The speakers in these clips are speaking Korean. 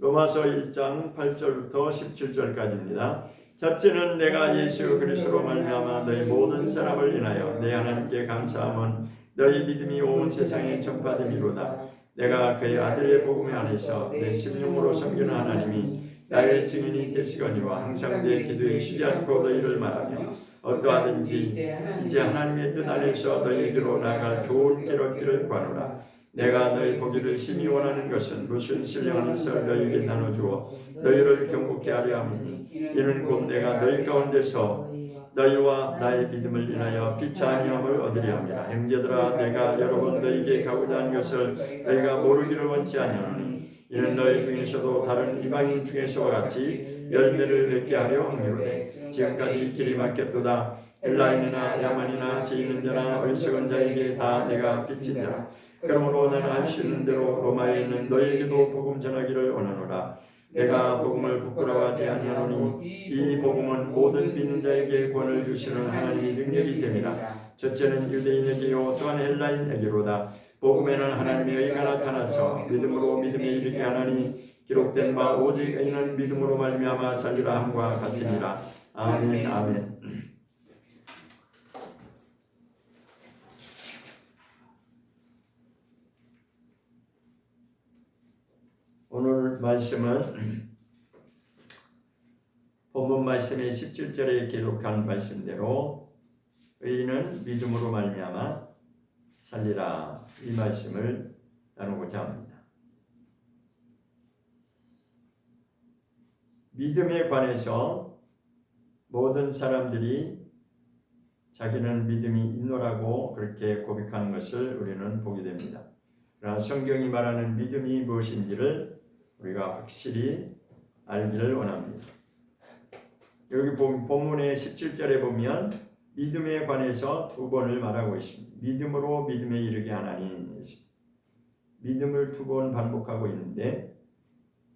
로마서 1장 8절부터 17절까지입니다. 첫째는 내가 예수 그리스도로 말미암아 너희 모든 사람을 인하여 내 하나님께 감사함은 너희 믿음이 온 세상에 전파됨이로다. 내가 그의 아들의 복음 안에서 내 심령으로 섬기는 하나님이 나의 증인이 되시거니와 항상 내 기도에 쉬지 않고 너희를 말하며 어떠하든지 이제 하나님의 뜻 안에서 너희에게로 나아갈 좋은 길 얻기를 구하노라. 내가 너희 보기를 심히 원하는 것은 무슨 신령한 것을 너희에게 나눠주어 너희를 경고케 하려 함이니 이는 곧 내가 너희 가운데서 너희와 나의 믿음을 인하여 빛이 아니함을 얻으려 함이라. 형제들아 내가 여러 번 너희에게 가고자 하는 것을 너희가 모르기를 원치 아니하노니 이는 너희 중에서도 다른 이방인 중에서와 같이 열매를 맺게 하려 함이로되 지금까지 길이 막혔도다. 헬라인이나 야만이나 지혜 있는 자나 어리석은 자에게 다 내가 빛인 자라. 그러므로 나는 할 수 있는 대로 로마에 있는 너희에게도 복음 전하기를 원하노라. 내가 복음을 부끄러워하지 아니하노니 이 복음은 모든 믿는 자에게 구원을 주시는 하나님의 능력이 됨이라. 첫째는 유대인에게요 또한 헬라인에게로다. 복음에는 하나님의 의가 나타나서 믿음으로 믿음에 이르게 하나니 기록된 바 오직 의인은 믿음으로 말미암아 살리라 함과 같으니라. 아멘. 아멘. 오늘 말씀은 본문 말씀의 17절에 기록한 말씀대로 의인은 믿음으로 말미암아 살리라, 이 말씀을 나누고자 합니다. 믿음에 관해서 모든 사람들이 자기는 믿음이 있노라고 그렇게 고백하는 것을 우리는 보게 됩니다. 그러나 성경이 말하는 믿음이 무엇인지를 우리가 확실히 알기를 원합니다. 여기 본문의 17절에 보면 믿음에 관해서 두 번을 말하고 있습니다. 믿음으로 믿음에 이르게 하나니, 믿음을 두 번 반복하고 있는데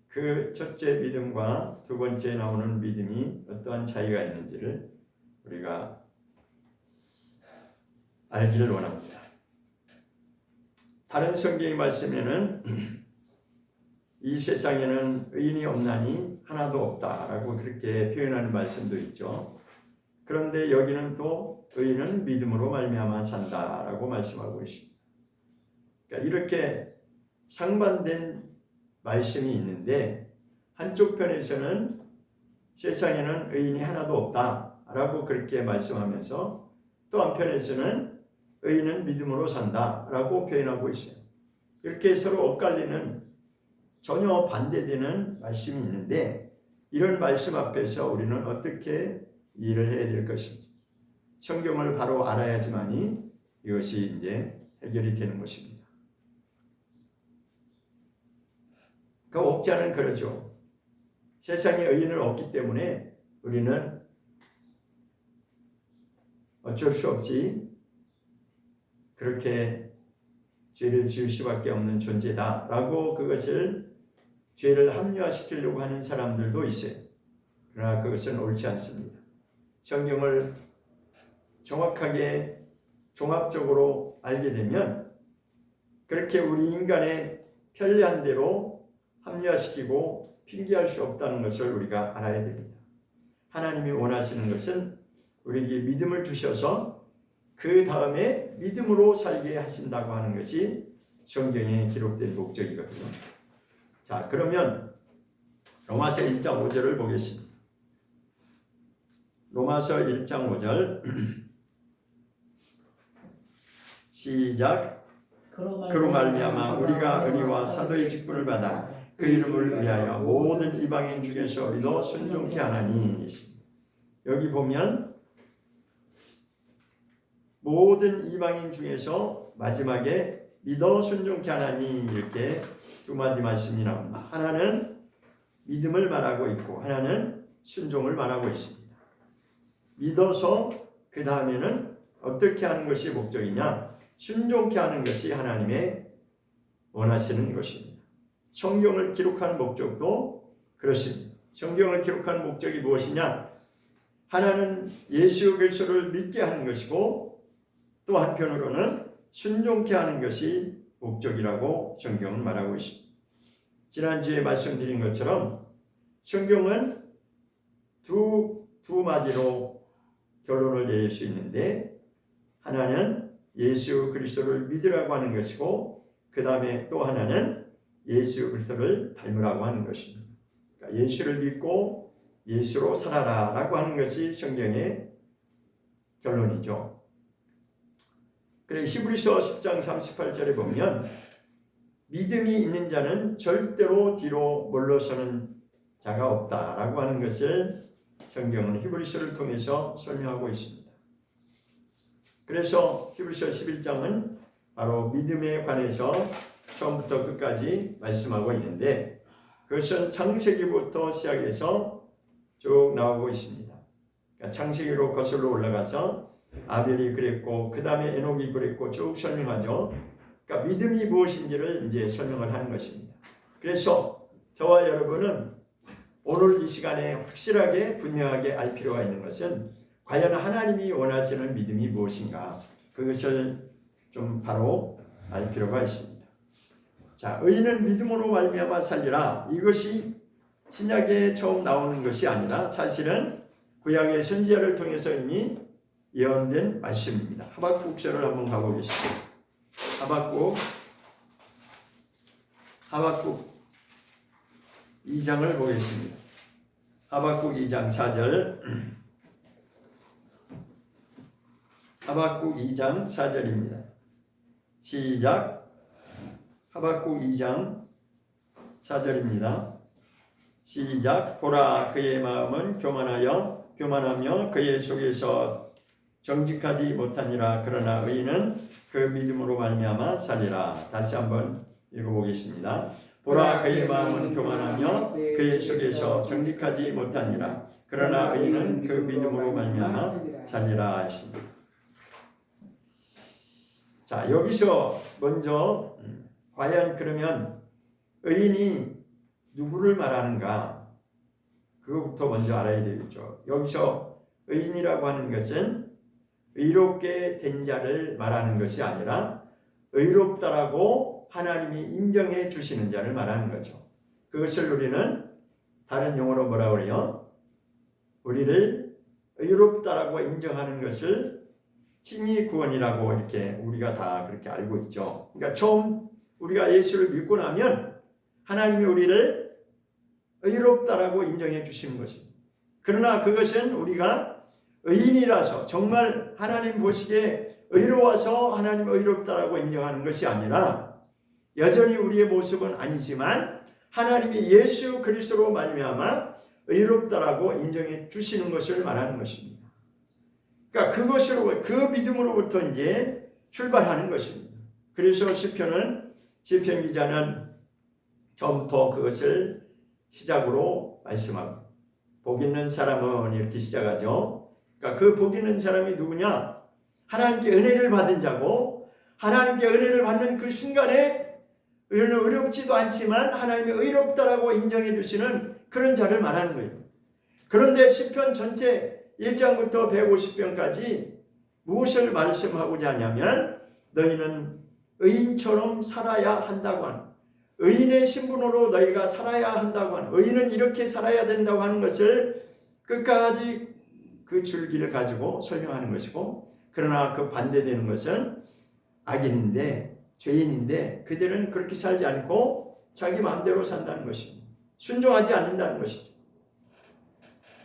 그 첫째 믿음과 두 번째 나오는 믿음이 어떠한 차이가 있는지를 우리가 알기를 원합니다. 다른 성경의 말씀에는 이 세상에는 의인이 없나니 하나도 없다라고 그렇게 표현하는 말씀도 있죠. 그런데 여기는 또 의인은 믿음으로 말미암아 산다라고 말씀하고 있습니다. 그러니까 이렇게 상반된 말씀이 있는데 한쪽 편에서는 세상에는 의인이 하나도 없다라고 그렇게 말씀하면서 또 한편에서는 의인은 믿음으로 산다라고 표현하고 있어요. 이렇게 서로 엇갈리는 전혀 반대되는 말씀이 있는데 이런 말씀 앞에서 우리는 어떻게 이해를 해야 될 것인지 성경을 바로 알아야지만이 이것이 이제 해결이 되는 것입니다. 그 옥자는 그러죠. 세상에 의인은 없기 때문에 우리는 어쩔 수 없이 그렇게 죄를 지을 수밖에 없는 존재다라고 그것을 죄를 합리화시키려고 하는 사람들도 있어요. 그러나 그것은 옳지 않습니다. 성경을 정확하게 종합적으로 알게 되면 그렇게 우리 인간의 편리한 대로 합리화시키고 핑계할 수 없다는 것을 우리가 알아야 됩니다. 하나님이 원하시는 것은 우리에게 믿음을 주셔서 그 다음에 믿음으로 살게 하신다고 하는 것이 성경에 기록된 목적이거든요. 자, 그러면 로마서 1장 5절을 보겠습니다. 로마서 1장 5절 시작. 그로 말미암아 우리가 은혜와 사도의 직분을 받아 그 이름을 위하여 모든 이방인 중에서 믿어 순종케 하나니. 여기 보면 모든 이방인 중에서 마지막에 믿어 순종케 하나니 이렇게 두 마디 말씀이 나옵니다. 하나는 믿음을 말하고 있고 하나는 순종을 말하고 있습니다. 믿어서 그 다음에는 어떻게 하는 것이 목적이냐? 순종케 하는 것이 하나님의 원하시는 것입니다. 성경을 기록하는 목적도 그렇습니다. 성경을 기록하는 목적이 무엇이냐? 하나는 예수 그리스도를 믿게 하는 것이고 또 한편으로는 순종케 하는 것이 목적이라고 성경은 말하고 있습니다. 지난주에 말씀드린 것처럼 성경은 두 마디로 결론을 내릴 수 있는데, 하나는 예수 그리스도를 믿으라고 하는 것이고, 그 다음에 또 하나는 예수 그리스도를 닮으라고 하는 것입니다. 그러니까 예수를 믿고 예수로 살아라 라고 하는 것이 성경의 결론이죠. 그래 히브리서 10장 38절에 보면 믿음이 있는 자는 절대로 뒤로 물러서는 자가 없다라고 하는 것을 성경은 히브리서를 통해서 설명하고 있습니다. 그래서 히브리서 11장은 바로 믿음에 관해서 처음부터 끝까지 말씀하고 있는데, 그것은 창세기부터 시작해서 쭉 나오고 있습니다. 그러니까 창세기로 거슬러 올라가서 아벨이 그랬고, 그 다음에 에녹이 그랬고 쭉 설명하죠. 그러니까 믿음이 무엇인지를 이제 설명을 하는 것입니다. 그래서 저와 여러분은 오늘 이 시간에 확실하게 분명하게 알 필요가 있는 것은 과연 하나님이 원하시는 믿음이 무엇인가, 그것을 좀 바로 알 필요가 있습니다. 자, 의인은 믿음으로 말미암아 살리라. 이것이 신약에 처음 나오는 것이 아니라 사실은 구약의 선지자를 통해서 이미 예언된 말씀입니다. 하박국서를 한번 가보겠습니다. 하박국 2장을 보겠습니다. 하박국 2장 4절. 하박국 2장 4절입니다. 시작. 하박국 2장 4절입니다. 시작. 보라, 그의 마음은 교만하며 그의 속에서 정직하지 못하니라. 그러나 의인은 그 믿음으로 말미암아 살리라. 다시 한번 읽어보겠습니다. 보라, 그의 마음은 교만하며 그의 속에서 정직하지 못하니라. 그러나 의인은 그 믿음으로 말미암아 살리라 했습니다. 자, 여기서 먼저 과연 그러면 의인이 누구를 말하는가, 그것부터 먼저 알아야 되겠죠. 여기서 의인이라고 하는 것은 의롭게 된 자를 말하는 것이 아니라 의롭다라고 하나님이 인정해 주시는 자를 말하는 거죠. 그것을 우리는 다른 용어로 뭐라고 그래요? 우리를 의롭다라고 인정하는 것을 칭의 구원이라고 이렇게 우리가 다 그렇게 알고 있죠. 그러니까 처음 우리가 예수를 믿고 나면 하나님이 우리를 의롭다라고 인정해 주시는 것입니다. 그러나 그것은 우리가 의인이라서 정말 하나님 보시기에 의로워서 하나님 의롭다라고 인정하는 것이 아니라, 여전히 우리의 모습은 아니지만 하나님이 예수 그리스도로 말미암아 의롭다라고 인정해 주시는 것을 말하는 것입니다. 그러니까 그것으로, 그 믿음으로부터 이제 출발하는 것입니다. 그래서 시편 기자는 처음부터 그것을 시작으로 말씀하고, 복 있는 사람은 이렇게 시작하죠. 그러니까 그 복 있는 사람이 누구냐? 하나님께 은혜를 받은 자고, 하나님께 은혜를 받는 그 순간에 의롭지도 않지만 하나님이 의롭다라고 인정해 주시는 그런 자를 말하는 거예요. 그런데 시편 전체 1장부터 150편까지 무엇을 말씀하고자 하냐면, 너희는 의인처럼 살아야 한다고 하는, 의인의 신분으로 너희가 살아야 한다고 하는, 의인은 이렇게 살아야 된다고 하는 것을 끝까지 그 줄기를 가지고 설명하는 것이고, 그러나 그 반대되는 것은 악인인데, 죄인인데 그들은 그렇게 살지 않고 자기 마음대로 산다는 것입니다. 순종하지 않는다는 것이죠.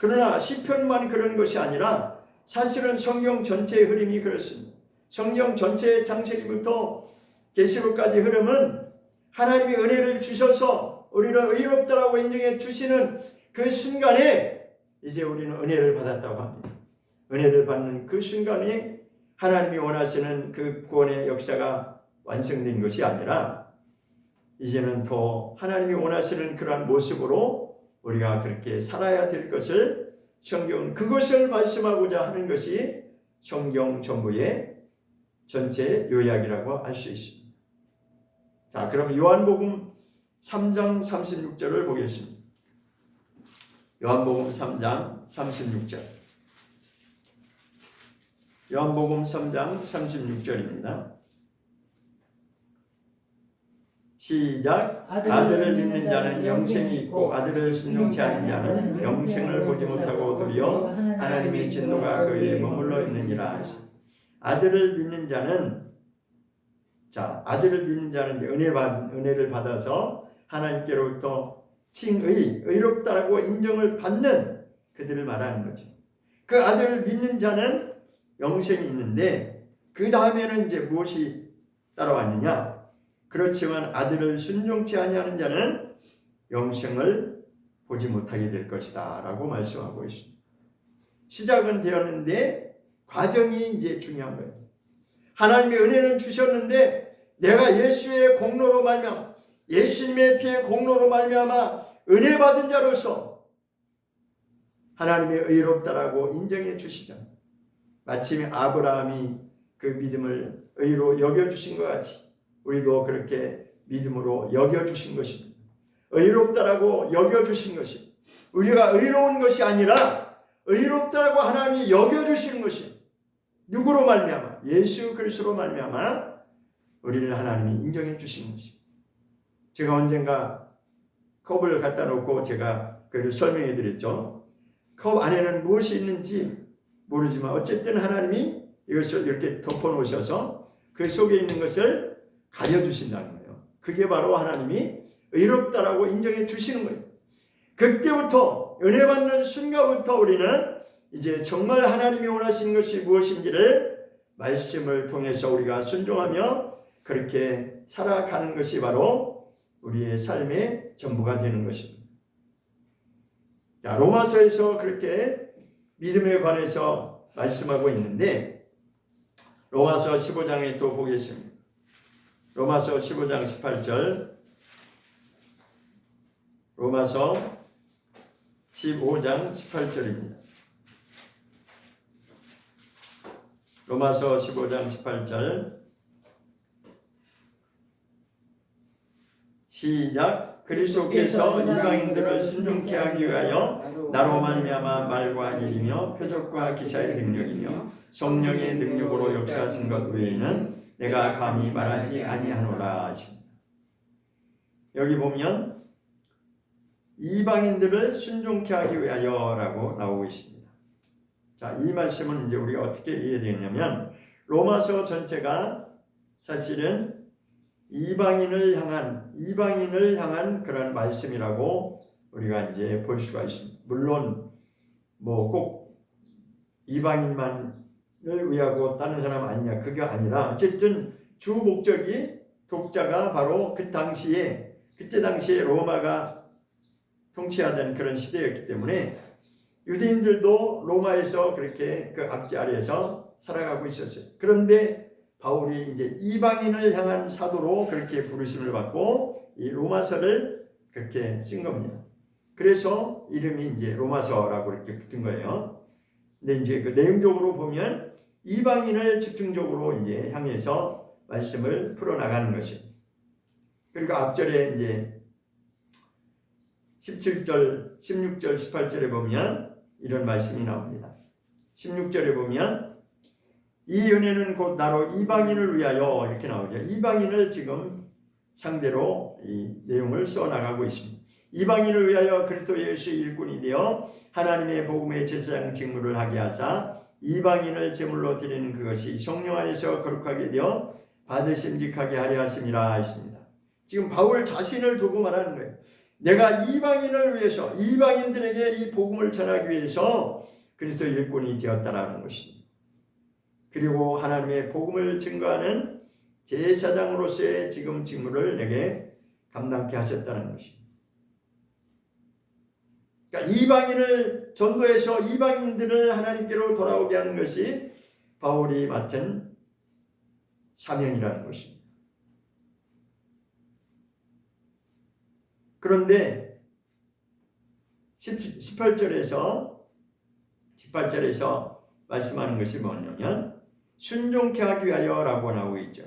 그러나 시편만 그런 것이 아니라 사실은 성경 전체의 흐름이 그렇습니다. 성경 전체의 창세기부터 계시록까지 흐름은 하나님이 은혜를 주셔서 우리를 의롭다라고 인정해 주시는 그 순간에 이제 우리는 은혜를 받았다고 합니다. 은혜를 받는 그 순간에 하나님이 원하시는 그 구원의 역사가 완성된 것이 아니라, 이제는 더 하나님이 원하시는 그러한 모습으로 우리가 그렇게 살아야 될 것을 성경은 그것을 말씀하고자 하는 것이 성경 전부의 전체 요약이라고 할 수 있습니다. 자, 그럼 요한복음 3장 36절을 보겠습니다. 요한복음 3장 36절. 요한복음 3장 36절입니다. 시작. 아들을 믿는 자는 영생이 있고 아들을 순종치 않는 자는 영생을 보지 못하고 도리어 하나님의 진노가 그에게 머물러 있느니라. 아들을 믿는 자는 아들을 믿는 자는 이제 은혜를 받아서 하나님께로부터 의롭다라고 인정을 받는 그들을 말하는 거죠. 그 아들을 믿는 자는 영생이 있는데 그 다음에는 이제 무엇이 따라왔느냐? 그렇지만 아들을 순종치 아니하는 자는 영생을 보지 못하게 될 것이다 라고 말씀하고 있습니다. 시작은 되었는데 과정이 이제 중요한 거예요. 하나님의 은혜는 주셨는데 내가 예수의 공로로 말미암아 예수님의 피의 공로로 말미암아 은혜 받은 자로서 하나님의 의롭다라고 인정해 주시잖아요. 마침 아브라함이 그 믿음을 의로 여겨주신 것 같이 우리도 그렇게 믿음으로 여겨주신 것입니다. 의롭다라고 여겨주신 것입니다. 우리가 의로운 것이 아니라 의롭다라고 하나님이 여겨주시는 것입니다. 누구로 말미암아? 예수 그리스도로 말미암아 우리를 하나님이 인정해 주신 것입니다. 제가 언젠가 컵을 갖다 놓고 제가 그걸 설명해 드렸죠. 컵 안에는 무엇이 있는지 모르지만 어쨌든 하나님이 이것을 이렇게 덮어 놓으셔서 그 속에 있는 것을 가려주신다는 거예요. 그게 바로 하나님이 의롭다라고 인정해 주시는 거예요. 그때부터 은혜 받는 순간부터 우리는 이제 정말 하나님이 원하시는 것이 무엇인지를 말씀을 통해서 우리가 순종하며 그렇게 살아가는 것이 바로 우리의 삶의 전부가 되는 것입니다. 자, 로마서에서 그렇게 믿음에 관해서 말씀하고 있는데 로마서 15장에 또 보겠습니다. 로마서 15장 18절, 로마서 15장 18절입니다. 로마서 15장 18절 시작. 그리스도께서 이방인들을 순종케 하기 위하여 나로 말미암아 말과 일이며 표적과 기사의 능력이며 성령의 능력으로 역사하신 것 외에는 내가 감히 말하지 아니하노라 하십니다. 여기 보면 이방인들을 순종케 하기 위하여라고 나오고 있습니다. 자, 이 말씀은 이제 우리가 어떻게 이해되냐면 로마서 전체가 사실은 이방인을 향한 그런 말씀이라고 우리가 이제 볼 수가 있습니다. 물론 뭐 꼭 이방인만을 위하고 다른 사람 아니냐 그게 아니라 어쨌든 주 목적이 독자가 바로 그때 당시에 로마가 통치하던 그런 시대였기 때문에 유대인들도 로마에서 그렇게 그 압제 아래에서 살아가고 있었어요. 그런데 바울이 이제 이방인을 향한 사도로 그렇게 부르심을 받고 이 로마서를 그렇게 쓴 겁니다. 그래서 이름이 이제 로마서라고 이렇게 붙은 거예요. 근데 이제 그 내용적으로 보면 이방인을 집중적으로 이제 향해서 말씀을 풀어나가는 것입니다. 그리고 앞절에 이제 17절, 16절, 18절에 보면 이런 말씀이 나옵니다. 16절에 보면 이 은혜는 곧 나로 이방인을 위하여 이렇게 나오죠. 이방인을 지금 상대로 이 내용을 써나가고 있습니다. 이방인을 위하여 그리스도 예수의 일꾼이 되어 하나님의 복음의 제사장 직무를 하게 하사 이방인을 제물로 드리는 그것이 성령 안에서 거룩하게 되어 받으심직하게 하려 하심이라 했습니다. 지금 바울 자신을 두고 말하는 거예요. 내가 이방인을 위해서 이방인들에게 이 복음을 전하기 위해서 그리스도 일꾼이 되었다라는 것입니다. 그리고 하나님의 복음을 증거하는 제사장으로서의 지금 직무를 내게 감당케 하셨다는 것입니다. 그러니까 이방인을 전도해서 이방인들을 하나님께로 돌아오게 하는 것이 바울이 맡은 사명이라는 것입니다. 그런데 18절에서 말씀하는 것이 뭐냐면 순종케 하기 위하여라고 나오고 있죠.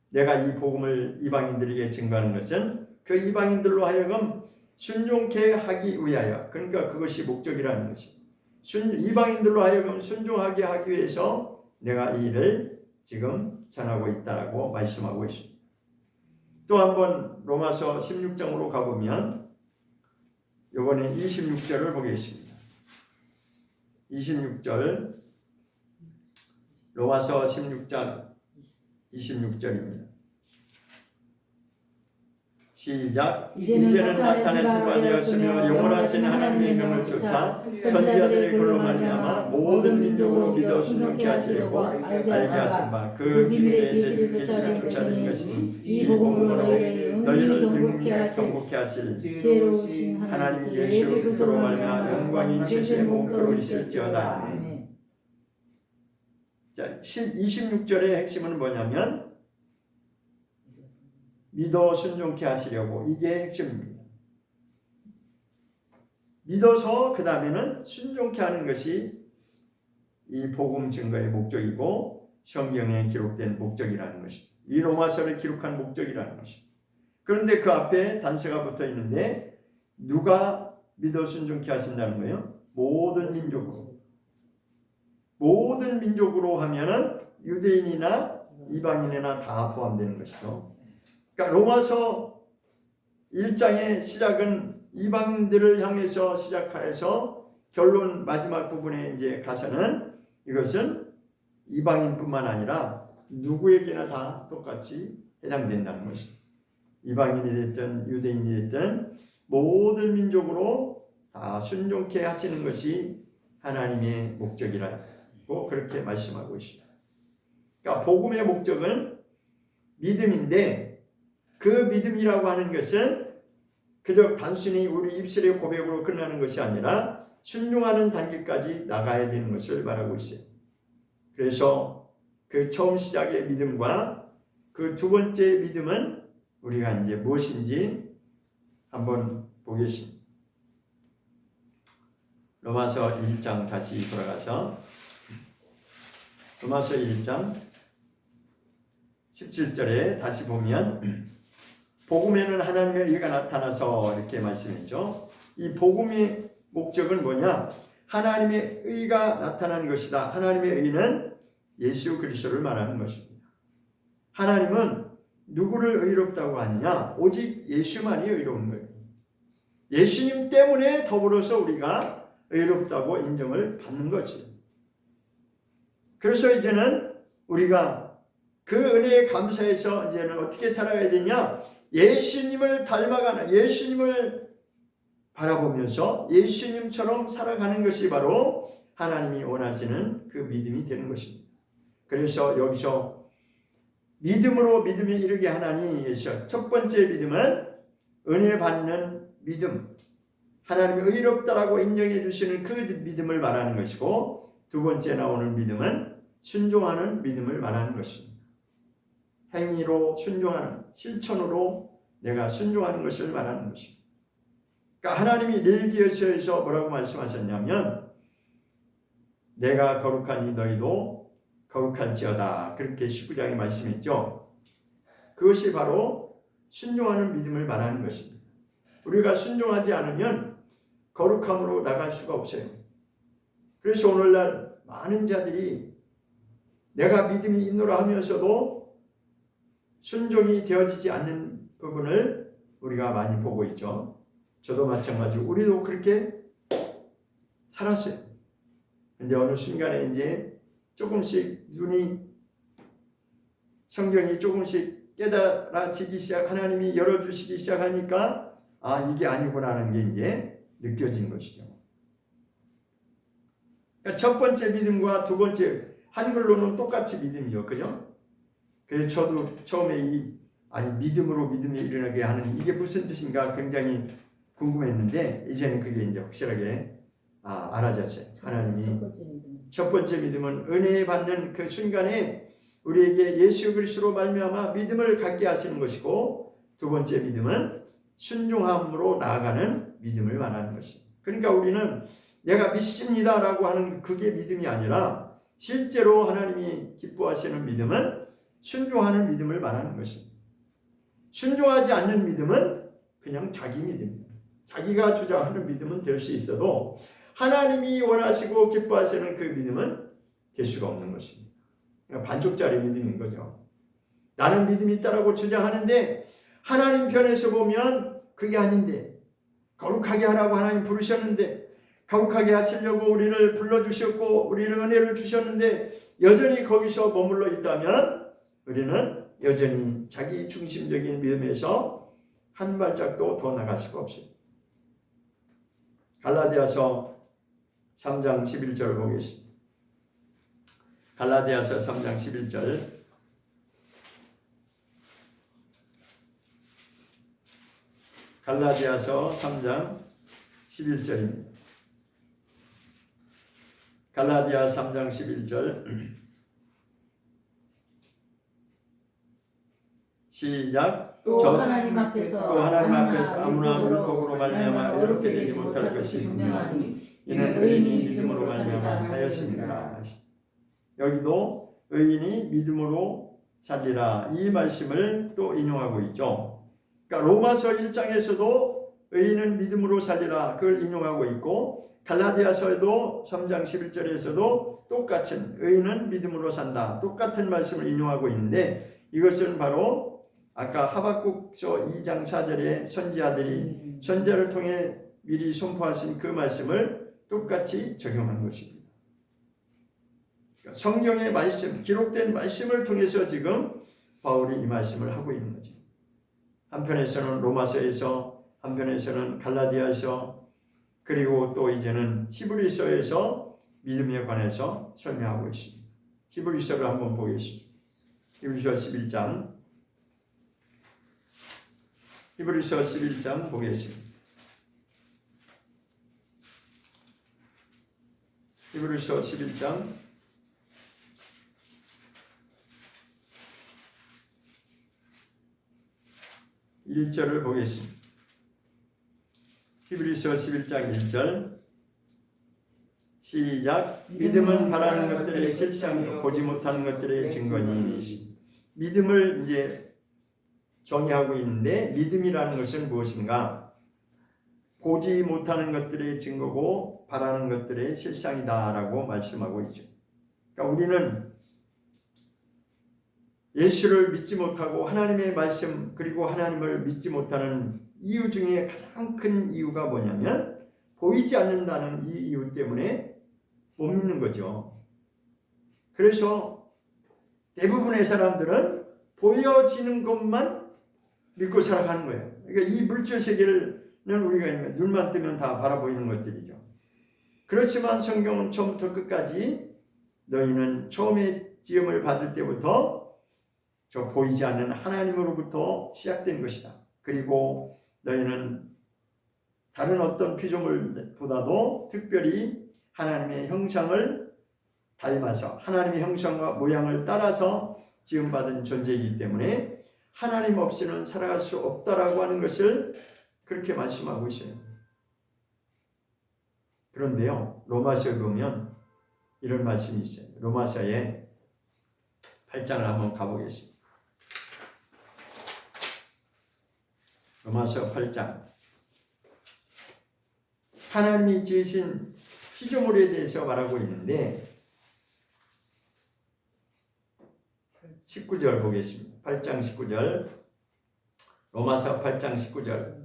내가 이 복음을 이방인들에게 증거하는 것은 그 이방인들로 하여금 순종케 하기 위하여, 그러니까 그것이 목적이라는 것입니다. 이방인들로 하여금 순종하게 하기 위해서 내가 이 일을 지금 전하고 있다라고 말씀하고 있습니다. 또 한번 로마서 16장으로 가보면 이번에 26절을 보겠습니다. 26절 로마서 16장 26절입니다. 시작. 이제는 나타내신 바 되었으며 영원하신 하나님의 명을 쫓아 선지자들의 글로 말미암아 모든 민족으로 믿어 순종케 하시려고 알게 하신 바 그 비밀의 계시를 쫓아내신 것이니 이 복음으로 너희를 경고케 하실 하나님 예수 그리스도로 말미암아 영광이 세세 목도로 있을지어다. 자, 26절의 핵심은 뭐냐면 믿어 순종케 하시려고, 이게 핵심입니다. 믿어서 그 다음에는 순종케 하는 것이 이 복음 증거의 목적이고 성경에 기록된 목적이라는 것입니다. 이 로마서를 기록한 목적이라는 것입니다. 그런데 그 앞에 단서가 붙어 있는데 누가 믿어 순종케 하신다는 거예요? 모든 민족으로. 모든 민족으로 하면은 유대인이나 이방인이나 다 포함되는 것이죠. 그러니까 로마서 1장의 시작은 이방인들을 향해서 시작하여서 결론 마지막 부분에 이제 가서는 이것은 이방인뿐만 아니라 누구에게나 다 똑같이 해당된다는 것입니다. 이방인이 됐든 유대인이 됐든 모든 민족으로 다 순종케 하시는 것이 하나님의 목적이라고 그렇게 말씀하고 있습니다. 그러니까 복음의 목적은 믿음인데 그 믿음이라고 하는 것은 그저 단순히 우리 입술의 고백으로 끝나는 것이 아니라 순종하는 단계까지 나가야 되는 것을 말하고 있어요. 그래서 그 처음 시작의 믿음과 그 두 번째 믿음은 우리가 이제 무엇인지 한번 보겠습니다. 로마서 1장 다시 돌아가서 로마서 1장 17절에 다시 보면 복음에는 하나님의 의가 나타나서 이렇게 말씀했죠. 이 복음의 목적은 뭐냐? 하나님의 의가 나타나는 것이다. 하나님의 의는 예수 그리스도를 말하는 것입니다. 하나님은 누구를 의롭다고 하느냐? 오직 예수만이 의로운 거예요. 예수님 때문에 더불어서 우리가 의롭다고 인정을 받는 거지. 그래서 이제는 우리가 그 은혜에 감사해서 이제는 어떻게 살아가야 되냐? 예수님을 닮아가는, 예수님을 바라보면서 예수님처럼 살아가는 것이 바로 하나님이 원하시는 그 믿음이 되는 것입니다. 그래서 여기서 믿음으로 믿음에 이르게 하나니 계셔. 첫 번째 믿음은 은혜 받는 믿음, 하나님이 의롭다라고 인정해 주시는 그 믿음을 말하는 것이고, 두 번째 나오는 믿음은 순종하는 믿음을 말하는 것입니다. 행위로 순종하는, 실천으로 내가 순종하는 것을 말하는 것입니다. 그러니까 하나님이 레위기에서 뭐라고 말씀하셨냐면 내가 거룩하니 너희도 거룩할지어다, 그렇게 19장에 말씀했죠. 그것이 바로 순종하는 믿음을 말하는 것입니다. 우리가 순종하지 않으면 거룩함으로 나갈 수가 없어요. 그래서 오늘날 많은 자들이 내가 믿음이 있노라 하면서도 순종이 되어지지 않는 부분을 우리가 많이 보고 있죠. 저도 마찬가지로 우리도 그렇게 살았어요. 근데 어느 순간에 이제 조금씩 눈이, 성경이 조금씩 깨달아지기 시작, 하나님이 열어주시기 시작하니까 이게 아니구나라는 게 이제 느껴진 것이죠. 그러니까 첫 번째 믿음과 두 번째, 한글로는 똑같이 믿음이죠. 그죠? 그래서 저도 처음에 믿음으로 믿음이 일어나게 하는 이게 무슨 뜻인가 굉장히 궁금했는데 이제는 그게 이제 확실하게 알아졌어요. 하나님이 첫 번째 믿음은 은혜 받는 그 순간에 우리에게 예수 그리스도로 말미암아 믿음을 갖게 하시는 것이고, 두 번째 믿음은 순종함으로 나아가는 믿음을 말하는 것입니다. 그러니까 우리는 내가 믿습니다라고 하는 그게 믿음이 아니라 실제로 하나님이 기뻐하시는 믿음은 순종하는 믿음을 말하는 것입니다. 순종하지 않는 믿음은 그냥 자기 믿음입니다. 자기가 주장하는 믿음은 될 수 있어도 하나님이 원하시고 기뻐하시는 그 믿음은 될 수가 없는 것입니다. 그러니까 반쪽짜리 믿음인 거죠. 나는 믿음이 있다라고 주장하는데 하나님 편에서 보면 그게 아닌데, 거룩하게 하라고 하나님 부르셨는데, 거룩하게 하시려고 우리를 불러주셨고 우리를 은혜를 주셨는데 여전히 거기서 머물러 있다면 우리는 여전히 자기 중심적인 믿음에서 한 발짝도 더 나갈 수가 없습니다. 갈라디아서 3장 11절 보겠습니다. 갈라디아서 3장 11절. 갈라디아서 3장 11절입니다. 갈라디아 3장 11절 시작. 또 하나님 앞에서 아무나 율법으로 말미암아 의롭게 되지 못할 것이 분명하니 이는 의인이 믿음으로 말미암아 하였습니다. 여기도 의인이 믿음으로 살리라 이 말씀을 또 인용하고 있죠. 그러니까 로마서 1장에서도 의인은 믿음으로 살리라 그걸 인용하고 있고 갈라디아서에도 3장 11절에서도 똑같은 의인은 믿음으로 산다 똑같은 말씀을 인용하고 있는데 이것은 바로 아까 하박국서 2장 4절에 선지자들이 선지자를 통해 미리 선포하신 그 말씀을 똑같이 적용한 것입니다. 그러니까 성경의 말씀, 기록된 말씀을 통해서 지금 바울이 이 말씀을 하고 있는 거죠. 한편에서는 로마서에서, 한편에서는 갈라디아서, 그리고 또 이제는 히브리서에서 믿음에 관해서 설명하고 있습니다. 히브리서를 한번 보겠습니다. 히브리서 11장. 히브리서 11장 보겠습니다. 히브리서 11장 1절을 보겠습니다. 히브리서 11장 1절 시작. 믿음은 바라는 것들의 실상이요 보지 못하는 것들의 증거니. 믿음을 이제 정의하고 있는데 믿음이라는 것은 무엇인가? 보지 못하는 것들의 증거고 바라는 것들의 실상이다라고 말씀하고 있죠. 그러니까 우리는 예수를 믿지 못하고 하나님의 말씀 그리고 하나님을 믿지 못하는 이유 중에 가장 큰 이유가 뭐냐면 보이지 않는다는 이 이유 때문에 못 믿는 거죠. 그래서 대부분의 사람들은 보여지는 것만 믿고 살아가는 거예요. 그러니까 이 물질 세계는 우리가 눈만 뜨면 다 바라보이는 것들이죠. 그렇지만 성경은 처음부터 끝까지 너희는 처음에 지음을 받을 때부터 저 보이지 않는 하나님으로부터 시작된 것이다. 그리고 너희는 다른 어떤 피조물보다도 특별히 하나님의 형상을 닮아서 하나님의 형상과 모양을 따라서 지음받은 존재이기 때문에 하나님 없이는 살아갈 수 없다라고 하는 것을 그렇게 말씀하고 있어요. 그런데요, 로마서에 보면 이런 말씀이 있어요. 로마서에 8장을 한번 가보겠습니다. 로마서 8장. 하나님이 지으신 피조물에 대해서 말하고 있는데 19절 보겠습니다. 8장 19절. 로마서 8장 19절.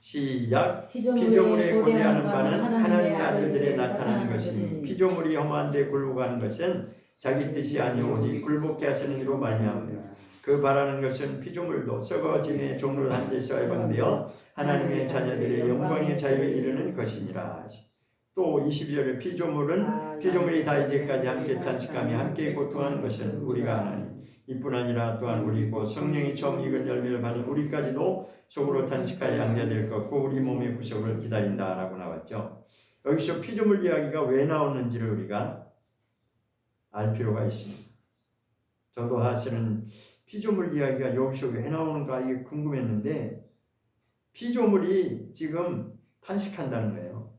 시작. 피조물에 고대하는 바는 하나님의 아들들에 나타나는 것이니 피조물이 험한데 굴복하는 것은 자기 뜻이 아니오 오직 굴복케 하시는 이로 말미암으며 그 바라는 것은 피조물도 썩어짐의 종로 한 데서 해방되어 하나님의 자녀들의 영광의 자유에 이르는 것이니라. 또 22절에 피조물이 다 이제까지 함께 탄식하며 함께 고통하는 것은 우리가 아나니 이뿐 아니라 또한 우리 곧 성령이 처음 익은 열매를 받은 우리까지도 속으로 탄식하여 양자될 것고 우리 몸의 구속을 기다린다라고 나왔죠. 여기서 피조물 이야기가 왜 나오는지를 우리가 알 필요가 있습니다. 저도 사실은 피조물 이야기가 여기서 왜 나오는가 이게 궁금했는데 피조물이 지금 탄식한다는 거예요.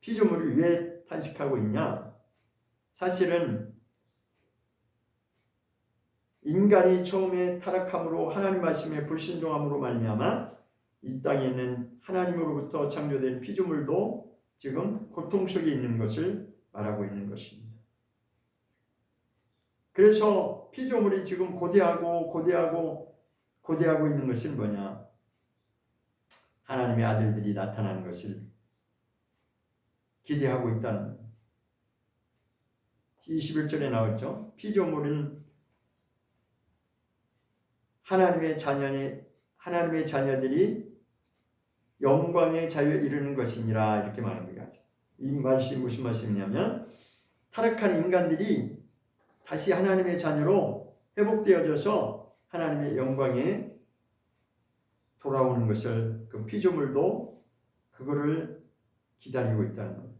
피조물이 왜 탄식하고 있냐? 사실은 인간이 처음에 타락함으로 하나님 말씀에 불순종함으로 말미암아 이 땅에 있는 하나님으로부터 창조된 피조물도 지금 고통 속에 있는 것을 말하고 있는 것입니다. 그래서 피조물이 지금 고대하고 고대하고 있는 것은 뭐냐? 하나님의 아들들이 나타나는 것을 기대하고 있다는 거예요. 21절에 나왔죠. 피조물은 하나님의 자녀들이 영광의 자유에 이르는 것이니라 이렇게 말합니다. 이 말씀이 무슨 말씀이냐면 타락한 인간들이 다시 하나님의 자녀로 회복되어져서 하나님의 영광에 돌아오는 것을 그 피조물도 그거를 기다리고 있다는 거예요.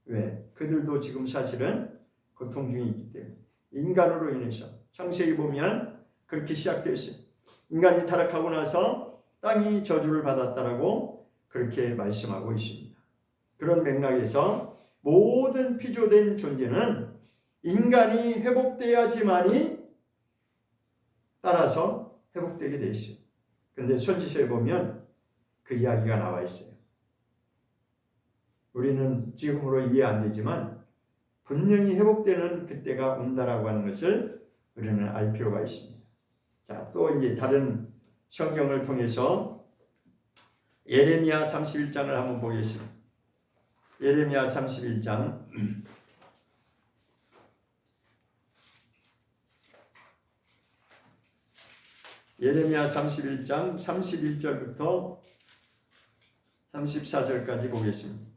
왜? 그들도 지금 사실은 고통 중에 있기 때문에 인간으로 인해서 창세기 보면 그렇게 시작되었어요. 인간이 타락하고 나서 땅이 저주를 받았다라고 그렇게 말씀하고 있습니다. 그런 맥락에서 모든 피조된 존재는 인간이 회복돼야지만이 따라서 회복되게 돼 있어요. 그런데 선지서에 보면 그 이야기가 나와 있어요. 우리는 지금으로 이해 안 되지만 분명히 회복되는 그때가 온다라고 하는 것을 우리는 알 필요가 있습니다. 자, 또 이제 다른 성경을 통해서 예레미야 31장을 한번 보겠습니다. 예레미야 31장 예레미야 31장 31절부터 34절까지 보겠습니다.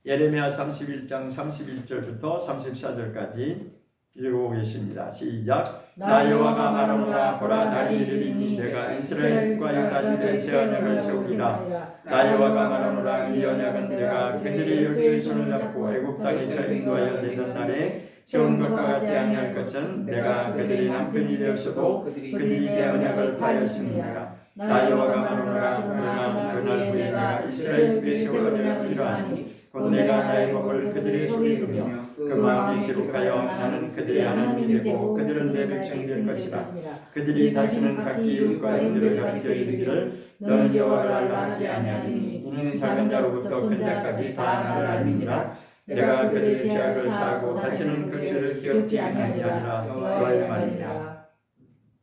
예레미야 31장 31절부터 34절까지 읽어보겠습니다. 시작. 나 여호와가 말하노라. 보라, 날이 이르리니 내가 이스라엘 집과 유다 집에 새 언약을 세우리라. 나 여호와가 말하노라. 이 언약은 내가 그들의 열조의 손을 잡고 애굽 땅에서 인도하여 내던 날에 세운 것과 같지 아니할 것은 내가 그들의 남편이 되었어도 그들이 내 언약을 파하였음이니라. 나 여호와가 말하노라. 그러나 그날 후에 내가 이스라엘 집에 세울 언약을 이러하니 곧 내가 나의 법을 그들의 속에 두며 그 마음에 기록하여 나는 그들의 하나님이 되고 그들은 내 백성이 될 것이라. 그들이 다시는 각기 이웃과 형제를 가리켜 이르기를 너는 여호와를 알라 하지 아니하리니 이는 작은 자로부터 큰 자까지 다 나를 알미니라. 내가 그들의 죄악을 사하고 다시는 그 죄를 기억지 아니하리라. 여호와의 말이니라.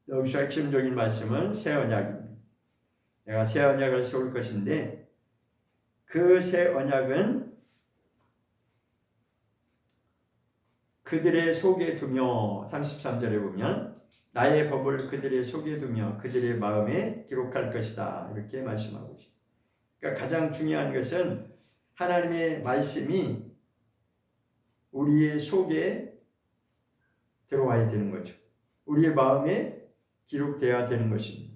여기서 핵심적인 말씀은 새 언약입니다. 내가 새 언약을 세울 것인데 그 새 언약은 그들의 속에 두며 33절에 보면 나의 법을 그들의 속에 두며 그들의 마음에 기록할 것이다 이렇게 말씀하고 있습니다. 그러니까 가장 중요한 것은 하나님의 말씀이 우리의 속에 들어와야 되는 거죠. 우리의 마음에 기록되어야 되는 것입니다.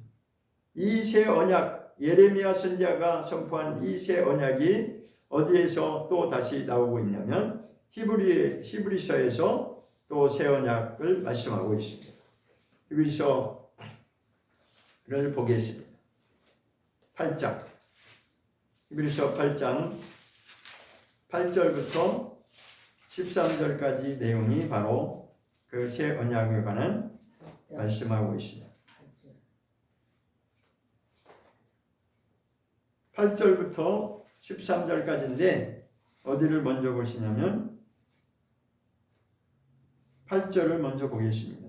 이 새 언약, 예레미야 선지자가 선포한 이 새 언약이 어디에서 또 다시 나오고 있냐면 히브리서에서 또 새 언약을 말씀하고 있습니다. 히브리서를 보겠습니다. 8장 히브리서 8장 8절부터 13절까지 내용이 바로 그 새 언약에 관한 말씀하고 있습니다. 8절부터 13절까지인데 어디를 먼저 보시냐면 8절을 먼저 보겠습니다.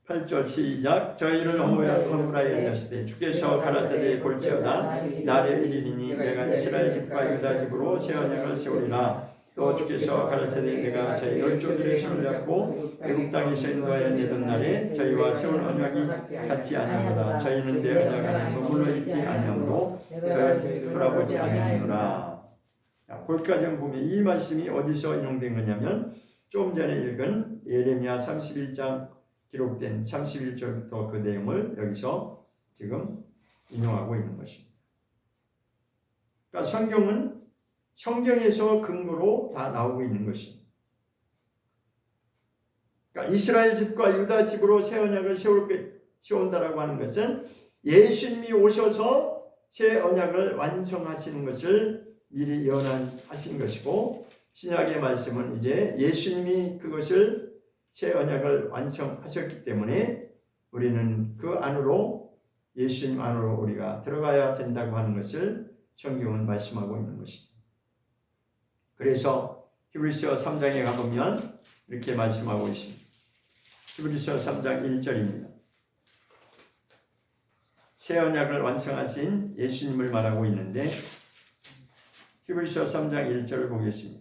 8절 시작. 저희를 허물하여 일렀을 때 주께서 가라사대 볼지어다 나를 이르리니 내가 이스라엘 집과 유다 집으로 새 언약을 세우리라. 또 주께서 가라사대 내가 저희 열조들의 손을 잡고 애굽 땅에서 인도하여 내던 날에 저희와 세운 언약이 같지 아니하도다. 저희는 내 언약 안에 머물러 있지 아니하므로 저희를 돌아보지 아니하노라. 거기까지 보면 이 말씀이 어디서 인용된 거냐면 좀 전에 읽은 예레미야 31장 기록된 31절부터 그 내용을 여기서 지금 인용하고 있는 것입니다. 그러니까 성경은 성경에서 근거로 다 나오고 있는 것입니다. 그러니까 이스라엘 집과 유다 집으로 새 언약을 세운다라고 하는 것은 예수님이 오셔서 새 언약을 완성하시는 것을 미리 예언하신 것이고 신약의 말씀은 이제 예수님이 그것을 새 언약을 완성하셨기 때문에 우리는 그 안으로 예수님 안으로 우리가 들어가야 된다고 하는 것을 성경은 말씀하고 있는 것입니다. 그래서 히브리서 3장에 가보면 이렇게 말씀하고 있습니다. 히브리서 3장 1절입니다. 새 언약을 완성하신 예수님을 말하고 있는데 히브리서 3장 1절을 보겠습니다.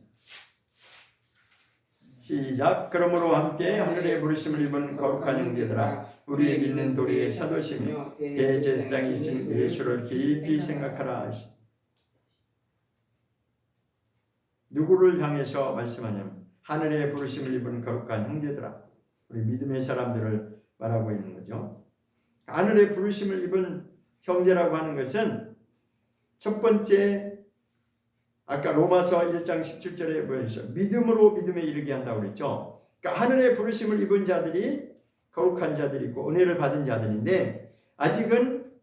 시작. 그러므로 함께 하늘의 부르심을 입은 거룩한 형제들아 우리의 믿는 도리의 사도시며 대제사장이신 예수를 깊이 생각하라 하시. 누구를 향해서 말씀하냐면 하늘의 부르심을 입은 거룩한 형제들아, 우리 믿음의 사람들을 말하고 있는 거죠. 하늘의 부르심을 입은 형제라고 하는 것은 첫 번째 아까 로마서 1장 17절에 보여주셨죠. 믿음으로 믿음에 이르게 한다고 그랬죠. 그러니까 하늘의 부르심을 입은 자들이 거룩한 자들이고 은혜를 받은 자들인데 아직은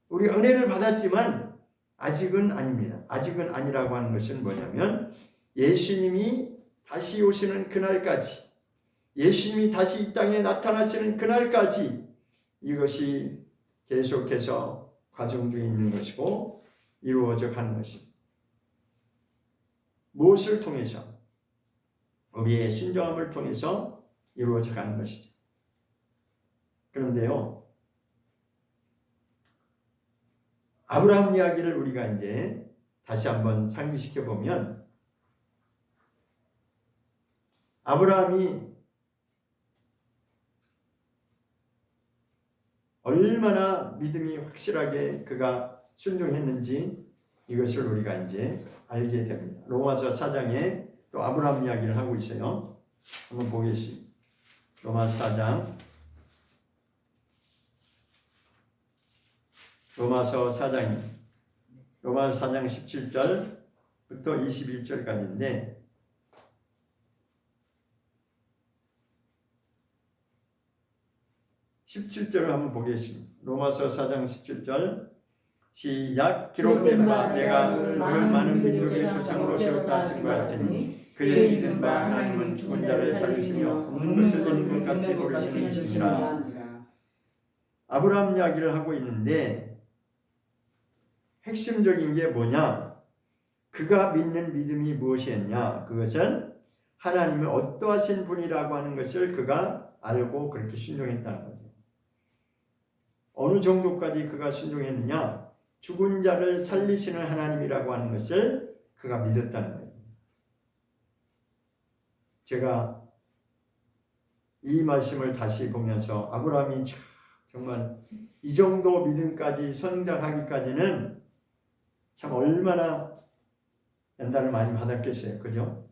우리 은혜를 받았지만 아직은 아닙니다. 아직은 아니라고 하는 것은 뭐냐면 예수님이 다시 오시는 그날까지, 예수님이 다시 이 땅에 나타나시는 그날까지 이것이 계속해서 과정 중에 있는 것이고 이루어져 가는 것입니다. 무엇을 통해서? 우리의 순종함을 통해서 이루어져 가는 것이죠. 그런데요, 아브라함 이야기를 우리가 이제 다시 한번 상기시켜 보면 아브라함이 얼마나 믿음이 확실하게 그가 순종했는지 이것을 우리가 이제 알게 됩니다. 로마서 4장에 또 아브라함 이야기를 하고 있어요. 한번 보겠습니다. 로마서 4장 17절부터 21절까지인데 (17절을) 한번 보겠습니다. 로마서 4장 17절 시작. 기록된 바 내가 너를 많은 민족의 조상으로 세웠다 하신 것 같으니 그의 믿은 바 하나님은 죽은 자를 살리시며 없는 것을 있는 것 같이 고르시는 이시니라. 아브라함 이야기를 하고 있는데 핵심적인 게 뭐냐? 그가 믿는 믿음이 무엇이었냐? 그것은 하나님의 어떠하신 분이라고 하는 것을 그가 알고 그렇게 순종했다는 거죠. 어느 정도까지 그가 순종했느냐? 죽은 자를 살리시는 하나님이라고 하는 것을 그가 믿었다는 거예요. 제가 이 말씀을 다시 보면서 아브라함이 정말 이 정도 믿음까지 성장하기까지는 참 얼마나 연단을 많이 받았겠어요. 그죠?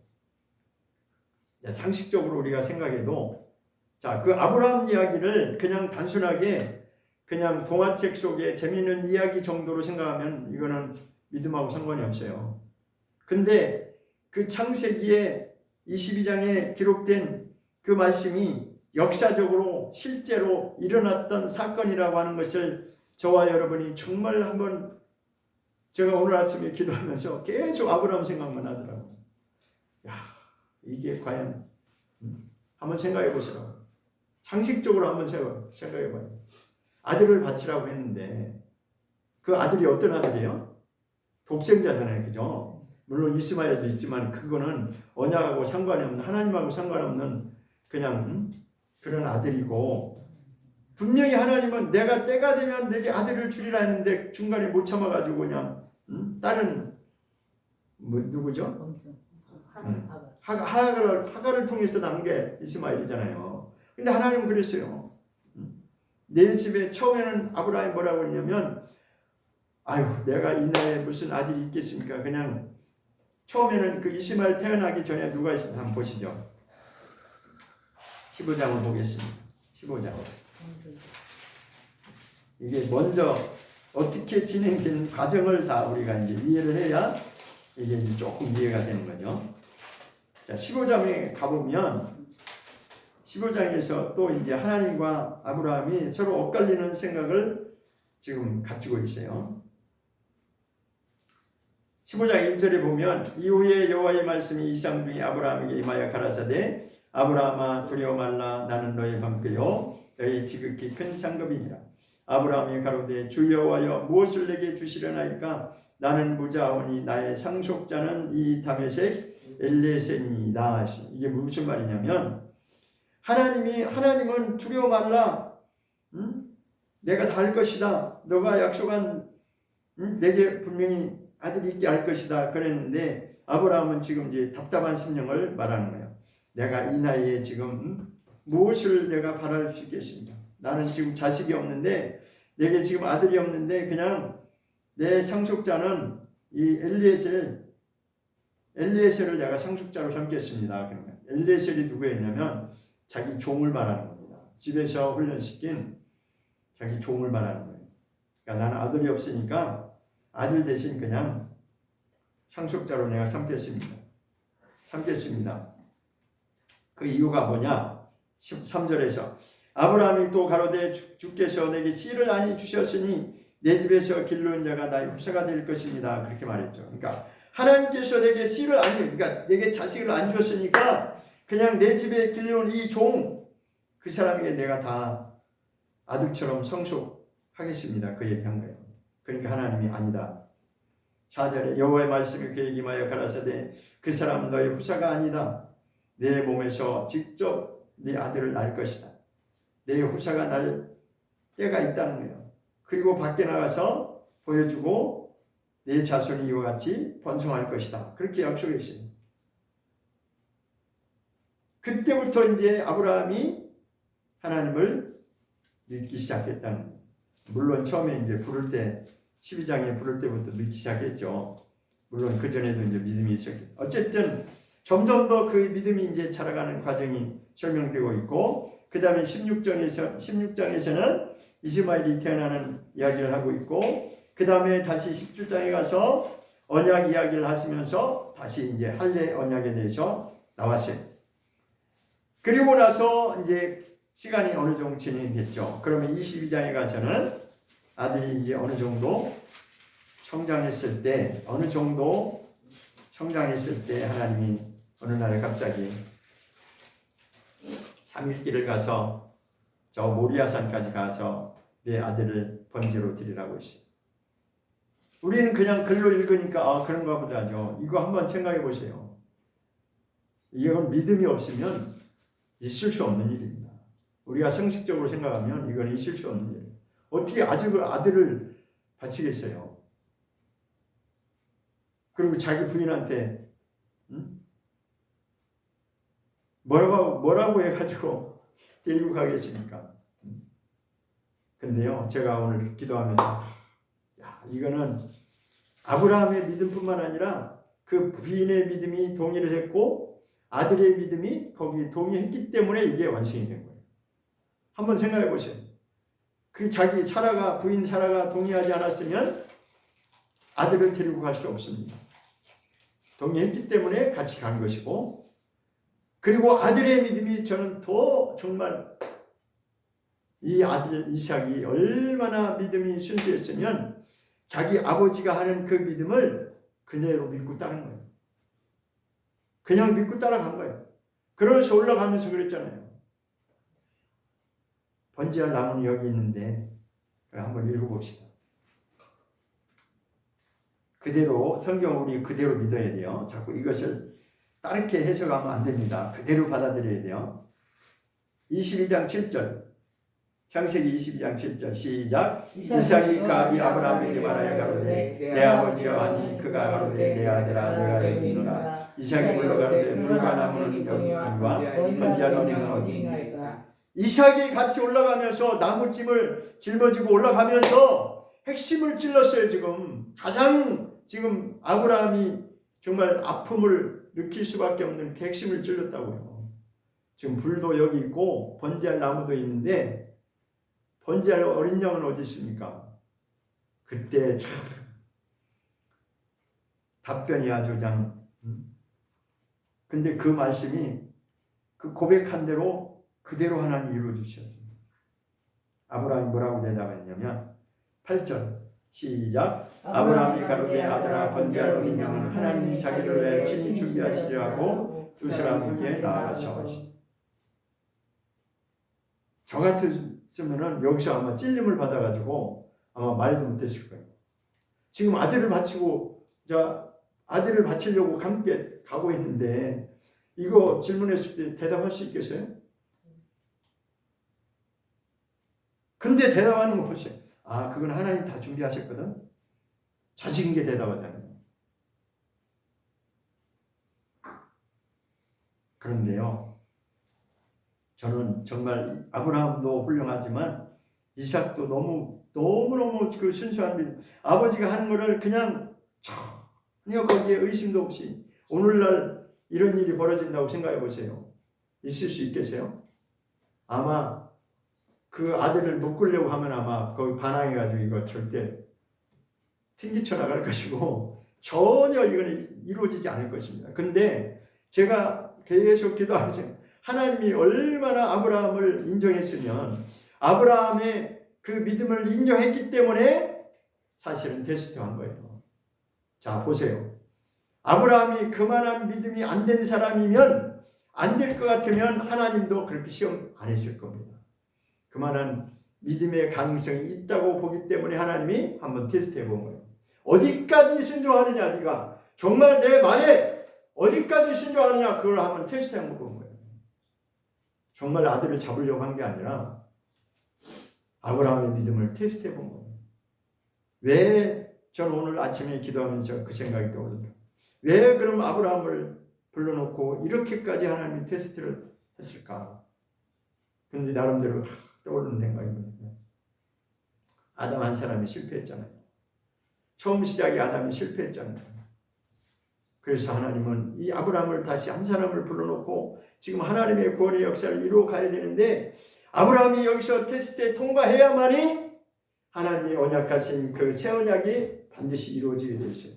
상식적으로 우리가 생각해도 자, 그 아브라함 이야기를 그냥 단순하게 그냥 동화책 속에 재미있는 이야기 정도로 생각하면 이거는 믿음하고 상관이 없어요. 근데 그 창세기에 22장에 기록된 그 말씀이 역사적으로 실제로 일어났던 사건이라고 하는 것을 저와 여러분이 정말 한번 제가 오늘 아침에 기도하면서 계속 아브라함 생각만 하더라고요. 야, 이게 과연 한번 생각해 보시라고. 상식적으로 한번 생각해 봐요. 아들을 바치라고 했는데 그 아들이 어떤 아들이에요? 독생자잖아요. 그죠? 물론 이스마엘도 있지만 그거는 언약하고 상관이 없는, 하나님하고 상관없는 그냥 그런 아들이고, 분명히 하나님은 내가 때가 되면 내게 아들을 주리라 했는데 중간에 못 참아가지고 그냥 다른 누구죠? 하갈을 통해서 난 게 이스마엘이잖아요. 근데 하나님은 그랬어요. 내 집에 처음에는 아브라함이 뭐라고 했냐면, 아유 내가 이 나이에 무슨 아들이 있겠습니까? 그냥 처음에는 그 이스마엘 태어나기 전에 누가 있었나 한번 보시죠. 15장을 보겠습니다. 15장. 이게 먼저 어떻게 진행된 과정을 다 우리가 이제 이해를 해야 이게 이제 조금 이해가 되는 거죠. 자, 15장에 가보면 15장에서 또 이제 하나님과 아브라함이 서로 엇갈리는 생각을 지금 가지고 있어요. 15장 1절에 보면 이후에 여호와의 말씀이 이상 중에 아브라함에게 임하여 가라사대 아브라함아 두려워 말라 나는 너의 방패요 너의 지극히 큰 상급이니라. 아브라함이 가로되 주 여호와여 무엇을 내게 주시려나이까 나는 무자하오니 나의 상속자는 이 다메섹 엘리에셀이니이다. 이게 무슨 말이냐면 하나님은 두려워 말라 내가 다 할 것이다. 너가 약속한 내게 분명히 아들이 있게 할 것이다. 그랬는데 아브라함은 지금 이제 답답한 심령을 말하는 거예요. 내가 이 나이에 지금 무엇을 내가 바랄 수 있겠습니까? 나는 지금 자식이 없는데 내게 지금 아들이 없는데 그냥 내 상속자는 이 엘리에셀을 내가 상속자로 삼겠습니다. 그러면 엘리에셀이 누구였냐면 자기 종을 말하는 겁니다. 집에서 훈련시킨 자기 종을 말하는 거예요. 그러니까 나는 아들이 없으니까 아들 대신 그냥 상속자로 내가 삼겠습니다. 그 이유가 뭐냐? 13절에서 아브라함이 또 가로되 주께서 내게 씨를 아니 주셨으니 내 집에서 길러온 자가 나의 후사가 될 것입니다. 그렇게 말했죠. 그러니까 하나님께서 내게 씨를 아니, 그러니까 내게 자식을 안 주셨으니까 그냥 내 집에 길러온 이 종, 그 사람에게 내가 다 아들처럼 성속하겠습니다. 그 얘기한 거예요. 그러니까 하나님이 아니다. 4절에 여호와의 말씀이 그에게 임하여 가라사대 그 사람은 너의 후사가 아니다. 내 몸에서 직접 네 아들을 낳을 것이다. 내 후사가 날 때가 있다는 거예요. 그리고 밖에 나가서 보여주고 내 자손이 이와 같이 번성할 것이다. 그렇게 약속했어요. 그때부터 이제 아브라함이 하나님을 믿기 시작했다는 거예요. 물론 처음에 이제 부를 때 12장에 부를 때부터 믿기 시작했죠. 물론 그 전에도 이제 믿음이 있었겠죠. 어쨌든 점점 더 그 믿음이 이제 자라가는 과정이 설명되고 있고, 그 다음에 16장에서는 이스마엘이 태어나는 이야기를 하고 있고, 그 다음에 다시 17장에 가서 언약 이야기를 하시면서 다시 이제 할례 언약에 대해서 나왔어요. 그리고 나서 이제 시간이 어느 정도 진행됐죠. 그러면 22장에 가서는 아들이 이제 어느 정도 성장했을 때, 하나님이 어느 날 갑자기 3일길을 가서 저 모리아산까지 가서 내 아들을 번제로 드리라고 했어요. 우리는 그냥 글로 읽으니까 그런가 보다 하죠. 이거 한번 생각해 보세요. 이건 믿음이 없으면 있을 수 없는 일입니다. 우리가 상식적으로 생각하면 이건 있을 수 없는 일이에요. 어떻게 아들을 바치겠어요? 그리고 자기 부인한테 뭐라고 해가지고 데리고 가겠습니까? 근데요, 제가 오늘 기도하면서 이거는 아브라함의 믿음뿐만 아니라 그 부인의 믿음이 동의를 했고 아들의 믿음이 거기 동의했기 때문에 이게 완성이 된 거예요. 한번 생각해 보세요. 그 부인 사라가 동의하지 않았으면 아들을 데리고 갈 수 없습니다. 동의했기 때문에 같이 간 것이고, 그리고 아들의 믿음이 저는 더 정말 이 아들 이삭이 얼마나 믿음이 순수했으면 자기 아버지가 하는 그 믿음을 그대로 믿고 따른 거예요. 그냥 믿고 따라간 거예요. 그러면서 올라가면서 그랬잖아요. 번제할 나무는 여기 있는데 한번 읽어봅시다. 그대로 성경을 우리 그대로 믿어야 돼요. 자꾸 이것을 다르게 해석하면 안 됩니다. 그대로 받아들여야 돼요. 22장 7절 창세기 22장 7절 시작. 이삭이 가비 아브라함에게 말하여 가로되 내 아버지여 하니 그가 가로되 내 아들아 내가 여기 있노라. 이삭이 물러가로되 물과 나무는 여기와 번제할 너희는 어디 있나이까. 이삭이 같이 올라가면서 나무찜을 짊어지고 올라가면서 핵심을 찔렀어요. 지금 아브라함이 정말 아픔을 느낄 수밖에 없는 그 핵심을 찔렀다고요. 지금 불도 여기 있고 번제할 나무도 있는데 번제할 어린 양은 어디 있습니까? 그때 참 답변이 아주 근데 그 말씀이 그 고백한 대로 그대로 하나님 이루어 주셨습니다. 아브라함이 뭐라고 대답했냐면 8절 시작. 아브라함이 가로되 아들아 번제할 어린 양은 하나님이 자기를 위해 친히 준비하시려 하고 두 사람에게 나아가서 하시. 저 같으면은 여기서 아마 찔림을 받아가지고 아마 말도 못했을 거예요. 지금 아들을 바치려고 함께 가고 있는데 이거 질문했을 때 대답할 수 있겠어요? 근데 대답하는 거 보세요. 아, 그건 하나님 다 준비하셨거든. 자식 있게 대답하잖아요. 그런데요, 저는 정말 아브라함도 훌륭하지만 이삭도 너무너무 그 순수한 믿음. 아버지가 하는 거를 그냥 전혀 거기에 의심도 없이 오늘날 이런 일이 벌어진다고 생각해 보세요. 있을 수 있겠어요? 아마 그 아들을 묶으려고 하면 아마 거기 반항해가지고 이거 절대 튕기쳐 나갈 것이고 전혀 이거는 이루어지지 않을 것입니다. 근데 제가 계속 기도하면서 하나님이 얼마나 아브라함을 인정했으면 아브라함의 그 믿음을 인정했기 때문에 사실은 테스트한 거예요. 자, 보세요. 아브라함이 그만한 믿음이 안 된 사람이면 안 될 것 같으면 하나님도 그렇게 시험 안 했을 겁니다. 그만한 믿음의 가능성이 있다고 보기 때문에 하나님이 한번 테스트해 본 거예요. 어디까지 순종하느냐, 네가 정말 내 말에 어디까지 순종하느냐, 그걸 한번 테스트해 본 거예요. 정말 아들을 잡으려고 한 게 아니라 아브라함의 믿음을 테스트해 본 거예요. 왜 저는 오늘 아침에 기도하면서 그 생각이 떠오른다. 왜 그럼 아브라함을 불러놓고 이렇게까지 하나님이 테스트를 했을까? 근데 나름대로 떠오르는 생각입니다. 아담 한 사람이 실패했잖아요. 처음 시작이 아담이 실패했잖아요. 그래서 하나님은 이 아브라함을 다시 한 사람을 불러놓고 지금 하나님의 구원의 역사를 이루어 가야 되는데 아브라함이 여기서 테스트에 통과해야만이 하나님이 언약하신 그 새 언약이 반드시 이루어지게 되어 있어요.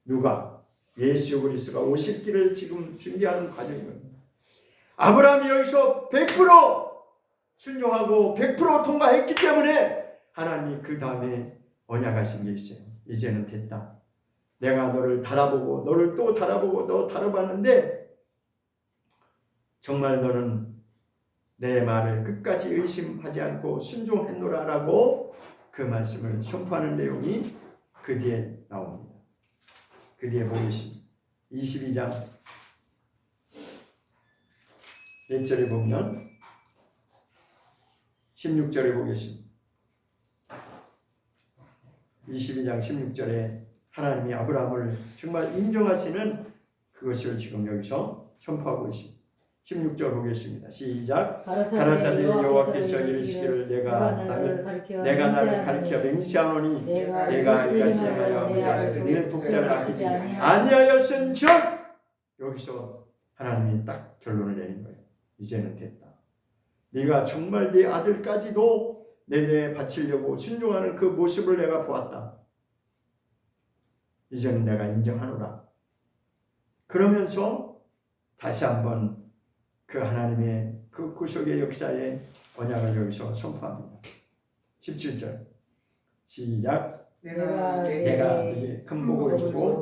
누가? 예수 그리스도가 오실 길을 지금 준비하는 과정입니다. 아브라함이 여기서 100% 순종하고 100% 통과했기 때문에 하나님이 그 다음에 언약하신 게 있어요. 이제는 됐다. 내가 너를 달아보고 너를 또 달아보고 너 달아봤는데 정말 너는 내 말을 끝까지 의심하지 않고 순종했노라라고 그 말씀을 선포하는 내용이 그 뒤에 나옵니다. 그 뒤에 보겠습니다. 22장 1절에 보면 16절에 보겠습니다. 22장 16절에 하나님이 아브라함을 정말 인정하시는 그것을 지금 여기서 선포하고 있습니다. 16절 보겠습니다. 시작. 가라사대 여호와께서 이르시기를 내가 나를 가리켜 맹세하노니 내가 이같이 하여 네 독자를 아끼지 아니하였은즉 여기서 하나님이 딱 결론을 내린 거예요. 이제는 됐다. 네가 정말 네 아들까지도 내게 바치려고 순종하는 그 모습을 내가 보았다. 이제는 내가 인정하노라. 그러면서 다시 한번 그 하나님의 그 구속의 역사의 언약을 여기서 선포합니다. 17절 시작. 내가 네게 큰 복을 주고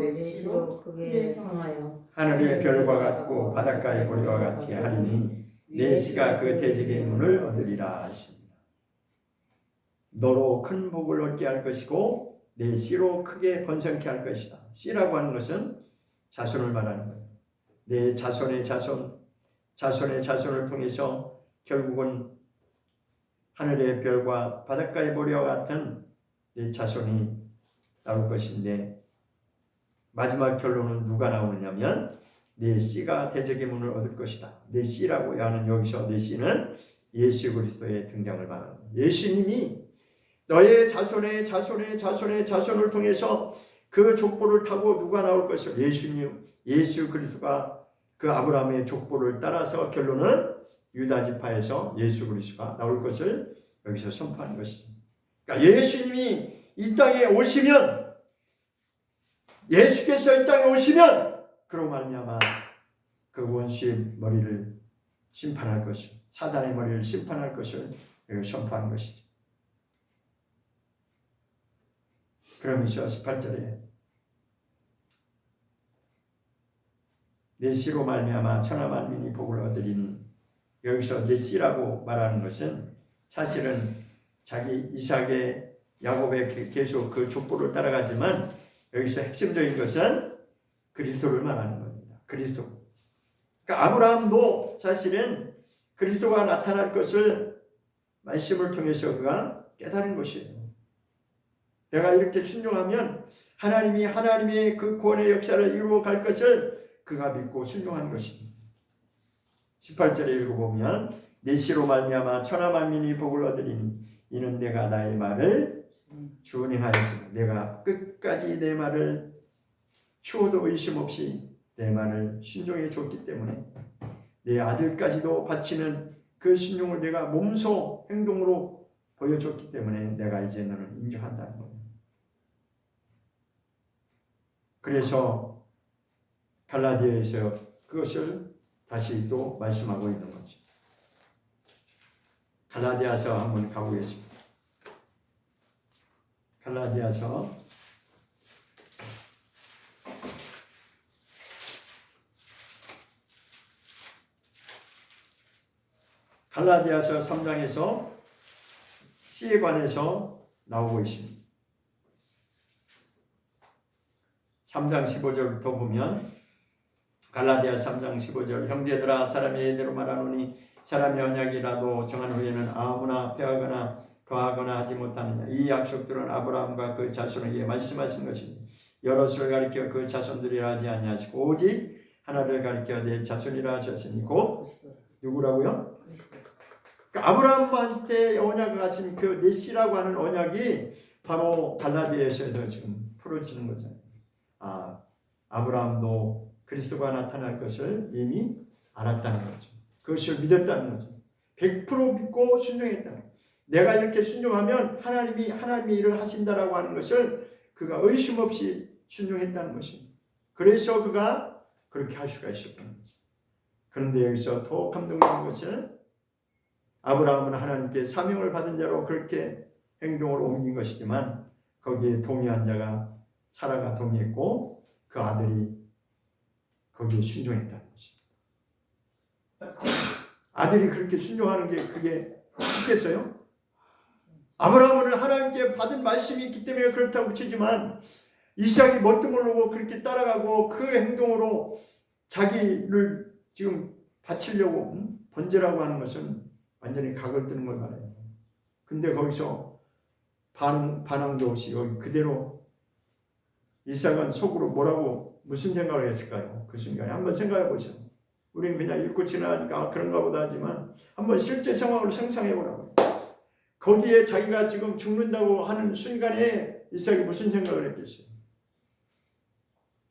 크게 성하여 하늘의 별과 같고 바닷가의 모래와 같이 하리니 내 씨가 그 대적의 문을 얻으리라 하십니다. 너로 큰 복을 얻게 할 것이고 내 씨로 크게 번성케 할 것이다. 씨라고 하는 것은 자손을 말하는 거예요. 내 자손의 자손을 통해서 결국은 하늘의 별과 바닷가의 모래와 같은 내 자손이 나올 것인데 마지막 결론은 누가 나오느냐면 내 씨가 대적의 문을 얻을 것이다. 내 씨라고 하는 여기서 내 씨는 예수 그리스도의 등장을 말하는 거예요. 예수님이 너의 자손을 통해서 그 족보를 타고 누가 나올 것이요? 예수 그리스도가 그 아브라함의 족보를 따라서 결론은 유다 지파에서 예수 그리스도가 나올 것을 여기서 선포하는 것입니다. 그러니까 예수님이 이 땅에 오시면 예수께서 이 땅에 오시면 그로 말미암아 그 원수의 머리를 심판할 것이요 사단의 머리를 심판할 것을 여기 선포하는 것이죠. 그러면서 18절에 내 씨로 말미암아 천하 만민이 복을 얻으리니 여기서 내 씨라고 말하는 것은 사실은 자기 이삭의 야곱의 계속 그 족보를 따라가지만 여기서 핵심적인 것은 그리스도를 말하는 겁니다. 그리스도. 그러니까 아브라함도 사실은 그리스도가 나타날 것을 말씀을 통해서 그가 깨달은 것이에요. 내가 이렇게 순종하면 하나님이 하나님의 그 구원의 역사를 이루어 갈 것을 그가 믿고 순종한 것입니다. 18절에 읽어보면 내시로 말미암아 천하 만민이 복을 얻으리니 이는 내가 나의 말을 준행하였으니 내가 끝까지 내 말을 추호도 의심 없이 내 말을 순종해 줬기 때문에 내 아들까지도 바치는 그 순종을 내가 몸소 행동으로 보여줬기 때문에 내가 이제 너는 인정한다는 거예요. 그래서 갈라디아에서 그것을 다시 또 말씀하고 있는 거죠. 갈라디아서 한번 가보겠습니다. 갈라디아서 3장에서 씨에 관해서 나오고 있습니다. 3장 15절부터 보면 갈라디아 3장 15절 형제들아 사람이 예대로 말하노니 사람이 언약이라도 정한 후에는 아무나 폐하거나 더하거나 하지 못하느냐. 이 약속들은 아브라함과 그 자손에게 말씀하신 것이니 여럿을 가리켜 그 자손들이라 하지 아니하시고 오직 하나를 가리켜 내 자손이라 하셨으니 곧 누구라고요? 그러니까 아브라함한테 언약을 하신 그 네시라고 하는 언약이 바로 갈라디아에서 지금 풀어지는 거잖아요. 아브라함도 그리스도가 나타날 것을 이미 알았다는 거죠. 그것을 믿었다는 거죠. 100% 믿고 순종했다는 거죠. 내가 이렇게 순종하면 하나님이 하나님의 일을 하신다라고 하는 것을 그가 의심 없이 순종했다는 것입니다. 그래서 그가 그렇게 할 수가 있었던 거죠. 그런데 여기서 더 감동적인 것은 아브라함은 하나님께 사명을 받은 자로 그렇게 행동으로 옮긴 것이지만 거기에 동의한 자가 사라가 동의했고 그 아들이 거기에 순종했다는 것입니다. 아들이 그렇게 순종하는 게 그게 쉽겠어요? 아브라함은 하나님께 받은 말씀이 있기 때문에 그렇다고 치지만 이삭이 멋등을 그렇게 따라가고 그 행동으로 자기를 지금 바치려고 번제라고 하는 것은 완전히 각을 뜨는 걸 말해요. 근데 거기서 반항도 없이 여기 그대로 이삭은 속으로 뭐라고 무슨 생각을 했을까요? 그 순간에 한번 생각해 보세요. 우리는 그냥 읽고 지나가니까 그런가 보다 하지만 한번 실제 상황으로 상상해 보라고요. 거기에 자기가 지금 죽는다고 하는 순간에 이삭이 무슨 생각을 했겠어요?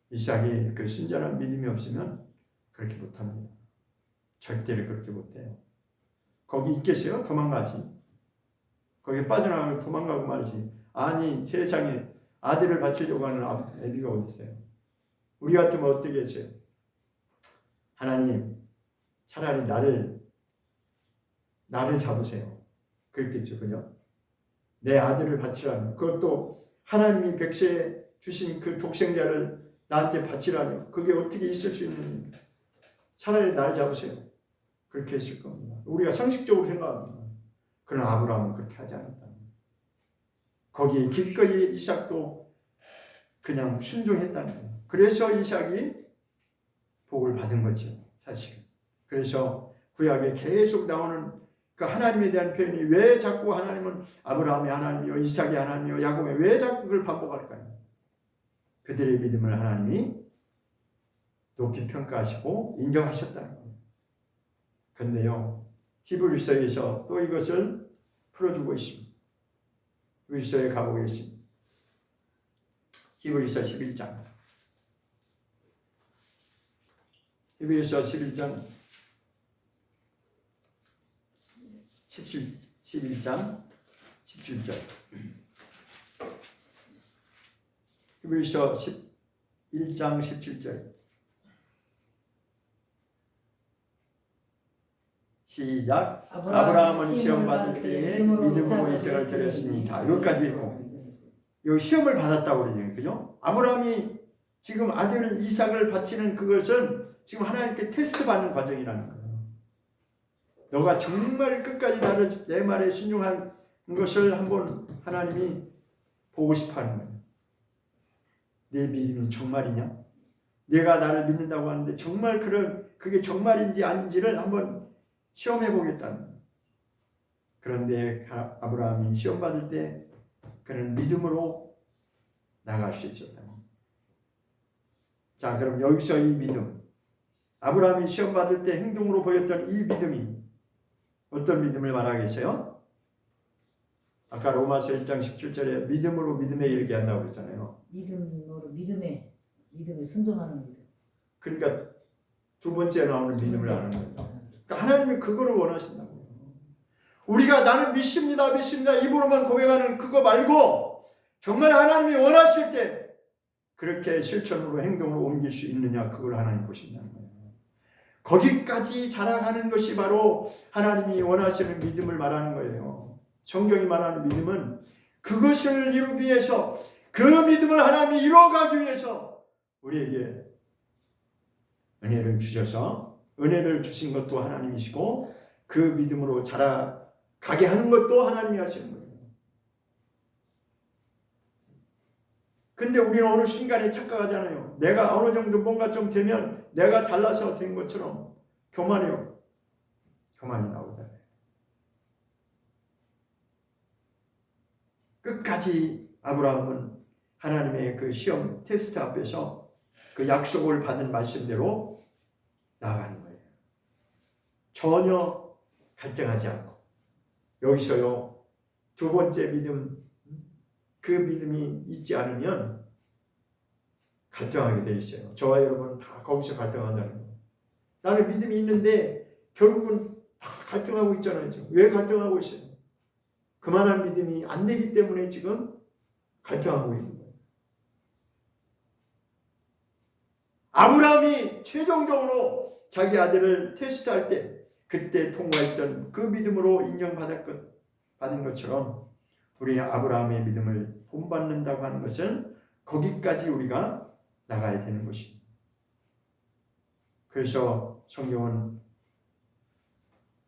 이삭이 그 순전한 믿음이 없으면 그렇게 못합니다. 절대로 그렇게 못해요. 거기 있겠어요? 도망가지. 거기 빠져나가고 도망가고 말이지. 아니 세상에 아들을 바치려고 하는 애비가 어디 있어요? 우리 같으면 어떻게 했어요? 하나님 차라리 나를 잡으세요. 그랬겠죠. 그죠? 내 아들을 바치라니. 그것도 하나님이 백세에 주신 그 독생자를 나한테 바치라니. 그게 어떻게 있을 수 있는 일입니까? 차라리 나를 잡으세요. 그렇게 했을 겁니다. 우리가 상식적으로 생각합니다. 그러나 아브라함은 그렇게 하지 않았다. 거기에 기꺼이 이삭도 그냥 순종했다는 거예요. 그래서 이삭이 복을 받은 거죠. 사실. 그래서 구약에 계속 나오는 그 하나님에 대한 표현이 왜 자꾸 하나님은 아브라함의 하나님이요 이삭의 하나님이요 야곱의 왜 자꾸 그걸 반복할까요? 그들의 믿음을 하나님이 높이 평가하시고 인정하셨다는 거예요. 그런데요 히브리서에서 또 이것을 풀어주고 있습니다. 히브리서에 가보겠습니다. 히브리서 11장 히브리서 11장 11장 17절 히브리서 11장 17절 시작. 아브라함은 시험 받을 때에 믿음으로 이삭을 드렸으니 자 여기까지 읽고 여기 시험을 받았다고 그러죠. 그죠? 아브라함이 지금 아들 이삭을 바치는 그것은 지금 하나님께 테스트 받는 과정이라는 거예요. 너가 정말 끝까지 내 말에 순종한 것을 한번 하나님이 보고 싶어 하는 거예요. 내 믿음이 정말이냐? 내가 나를 믿는다고 하는데 정말 그게 정말인지 아닌지를 한번 시험해 보겠다는 거예요. 그런데 아브라함이 시험 받을 때 그는 믿음으로 나갈 수 있었다. 자, 그럼 여기서 이 믿음, 아브라함이 시험 받을 때 행동으로 보였던 이 믿음이 어떤 믿음을 말하겠어요? 아까 로마서 1장 17절에 믿음으로 믿음에 이르게 한다고 그랬잖아요. 믿음으로 믿음에 순종하는 믿음. 그러니까 두 번째 나오는 믿음을 하는 거예요. 그러니까 하나님이 그거를 원하신다고요. 우리가 나는 믿습니다 입으로만 고백하는 그거 말고 정말 하나님이 원하실 때 그렇게 실천으로 행동으로 옮길 수 있느냐, 그걸 하나님 보신다는 거예요. 거기까지 자라가는 것이 바로 하나님이 원하시는 믿음을 말하는 거예요. 성경이 말하는 믿음은 그것을 이루기 위해서, 그 믿음을 하나님이 이루어가기 위해서 우리에게 은혜를 주셔서, 은혜를 주신 것도 하나님이시고 그 믿음으로 자라가게 하는 것도 하나님이 하시는 거예요. 근데 우리는 어느 순간에 착각하잖아요. 내가 어느 정도 뭔가 좀 되면 내가 잘나서 된 것처럼 교만이 나오잖아요. 끝까지 아브라함은 하나님의 그 시험 테스트 앞에서 그 약속을 받은 말씀대로 나아가는 거예요. 전혀 갈등하지 않고. 여기서요, 두 번째 믿음, 그 믿음이 있지 않으면 갈등하게 돼 있어요. 저와 여러분은 다 거기서 갈등하잖아요. 나는 믿음이 있는데 결국은 다 갈등하고 있잖아요. 지금. 왜 갈등하고 있어요? 그만한 믿음이 안 되기 때문에 지금 갈등하고 있는 거예요. 아브라함이 최종적으로 자기 아들을 테스트할 때 그때 통과했던 그 믿음으로 인정받은 것처럼 우리 아브라함의 믿음을 본받는다고 하는 것은 거기까지 우리가 나가야 되는 것입니다. 그래서 성경은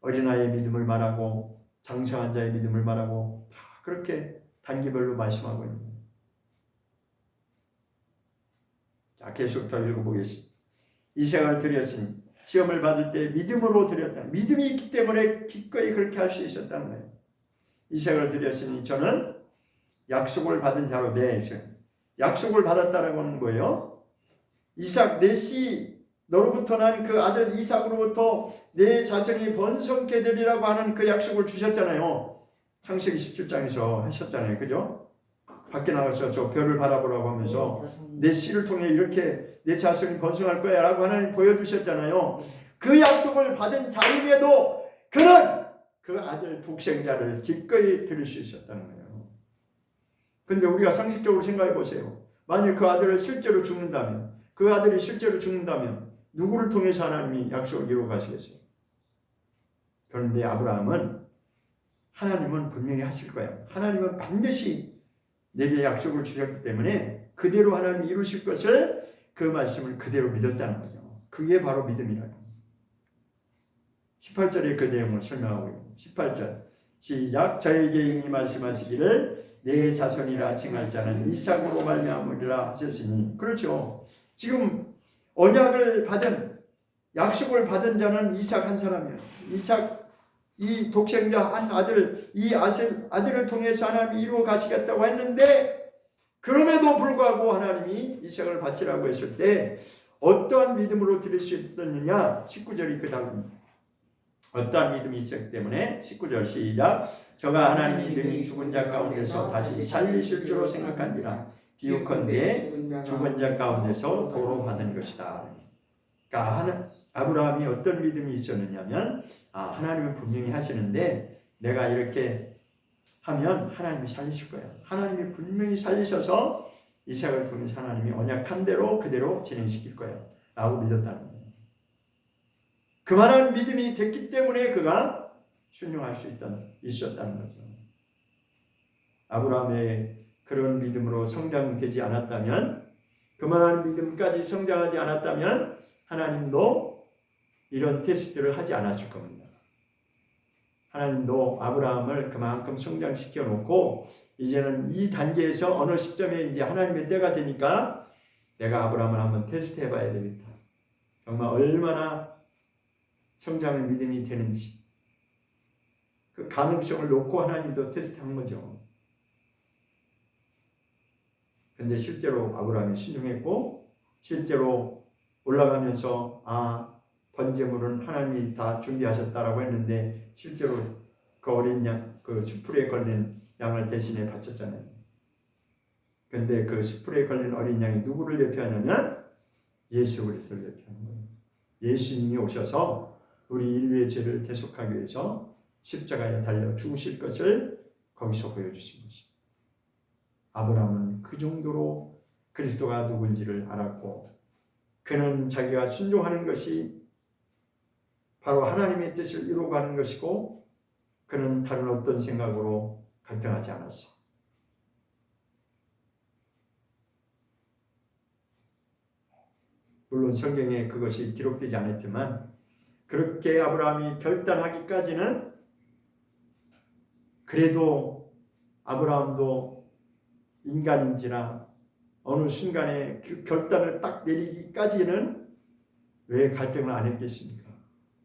어린아이의 믿음을 말하고 장성한 자의 믿음을 말하고 다 그렇게 단계별로 말씀하고 있는 거예요. 자, 계속 더 읽어보겠습니다. 이삭을 드렸으니 시험을 받을 때 믿음으로 드렸다. 믿음이 있기 때문에 기꺼이 그렇게 할 수 있었다는 거예요. 이삭을 드렸으니 저는 약속을 받은 자로 약속을 받았다라고 하는 거예요. 이삭 내 씨 너로부터 난 그 아들 이삭으로부터 내 자손이 번성케 되리라고 하는 그 약속을 주셨잖아요. 창세기 17장에서 하셨잖아요. 그죠? 밖에 나가서 저 별을 바라보라고 하면서 내 씨를 통해 이렇게 내 자손이 번성할 거야 라고 하나님 보여주셨잖아요. 그 약속을 받은 자임에도 그는 그 아들 독생자를 기꺼이 드릴 수 있었다는 거예요. 근데 우리가 상식적으로 생각해 보세요. 만일 그 아들을 실제로 죽는다면, 그 아들이 실제로 죽는다면 누구를 통해서 하나님이 약속을 이루어 가시겠어요? 그런데 아브라함은 하나님은 분명히 하실 거예요. 하나님은 반드시 내게 약속을 주셨기 때문에 그대로 하나님이 이루실 것을, 그 말씀을 그대로 믿었다는 거죠. 그게 바로 믿음이라요. 18절에 그 내용을 설명하고 있습니다. 18절 시작. 저에게 이미 말씀하시기를 내 자손이라 칭할 자는 이삭으로 말미암으리라 하셨으니. 그렇죠. 지금 언약을 받은, 약속을 받은 자는 이삭 한 사람이에요. 이삭, 이 독생자 한 아들, 이 아들을 통해서 하나님이 이루어 가시겠다고 했는데, 그럼에도 불구하고 하나님이 이삭을 바치라고 했을 때 어떠한 믿음으로 드릴 수 있었느냐. 19절이 그 다음입니다. 어떠한 믿음이 있었기 때문에 19절 시작. 저가 하나님이 능히 죽은 자 가운데서 다시 살리실 줄로 생각한지라 비유컨대 죽은 자 가운데서 도로 받은 것이다. 그러니까 아브라함이 어떤 믿음이 있었느냐면, 하나님은 분명히 하시는데 내가 이렇게 하면 하나님이 살리실 거예요. 하나님이 분명히 살리셔서 이삭을 통해서 하나님이 언약한 대로 그대로 진행시킬 거예요 라고 믿었다는 거예요. 그만한 믿음이 됐기 때문에 그가 순종할 수 있었다는 거죠. 아브라함의 그런 믿음으로 성장되지 않았다면, 그만한 믿음까지 성장하지 않았다면 하나님도 이런 테스트를 하지 않았을 겁니다. 하나님도 아브라함을 그만큼 성장시켜 놓고 이제는 이 단계에서 어느 시점에 이제 하나님의 때가 되니까 내가 아브라함을 한번 테스트 해봐야 되겠다. 정말 얼마나 성장의 믿음이 되는지, 그 가능성을 놓고 하나님도 테스트한 거죠. 근데 실제로 아브라함이 순종했고 실제로 올라가면서 번제물은 하나님이 다 준비하셨다라고 했는데 실제로 그 어린 양, 그 수풀에 걸린 양을 대신에 바쳤잖아요. 근데 그 수풀에 걸린 어린 양이 누구를 대표하냐면 예수 그리스도를 대표하는 거예요. 예수님이 오셔서 우리 인류의 죄를 대속하기 위해서 십자가에 달려 죽으실 것을 거기서 보여주신 것입니다. 아브라함은 그 정도로 그리스도가 누군지를 알았고 그는 자기가 순종하는 것이 바로 하나님의 뜻을 이루어가는 것이고 그는 다른 어떤 생각으로 갈등하지 않았어. 물론 성경에 그것이 기록되지 않았지만 그렇게 아브라함이 결단하기까지는 그래도 아브라함도 인간인지라 어느 순간에 그 결단을 딱 내리기까지는 왜 갈등을 안 했겠습니까?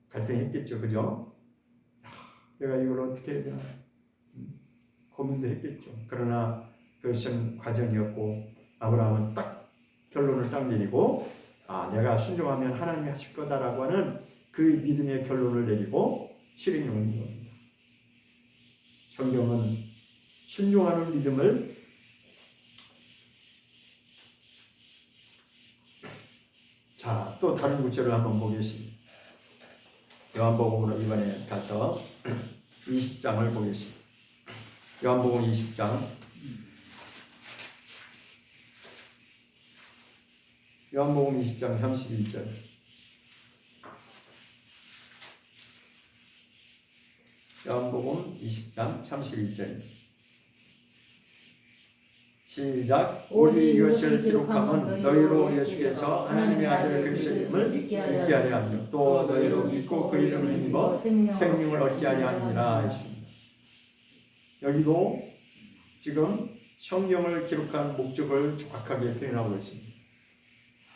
갈등했겠죠, 그죠? 내가 이걸 어떻게 해야 되나 고민도 했겠죠. 그러나 그것은 과정이었고 아브라함은 딱 결론을 딱 내리고 내가 순종하면 하나님이 하실 거다라고 하는 그 믿음의 결론을 내리고 실행에 온 겁니다. 성경은 순종하는 믿음을 또 다른 구절을 한번 보겠습니다. 요한복음으로 이번에 가서 20장을 보겠습니다. 요한복음 20장 요한복음 20장 31절 요한복음 20장 31절 시작. 오직 이것을 기록함은 너희로 예수께서 하나님의 아들 그리스도임을 믿게 하려 함이요 또 너희로 믿고 그 이름을 힘입어 생명을 얻게 하려 함이라 했습니다. 여기도 지금 성경을 기록한 목적을 정확하게 표현하고 있습니다.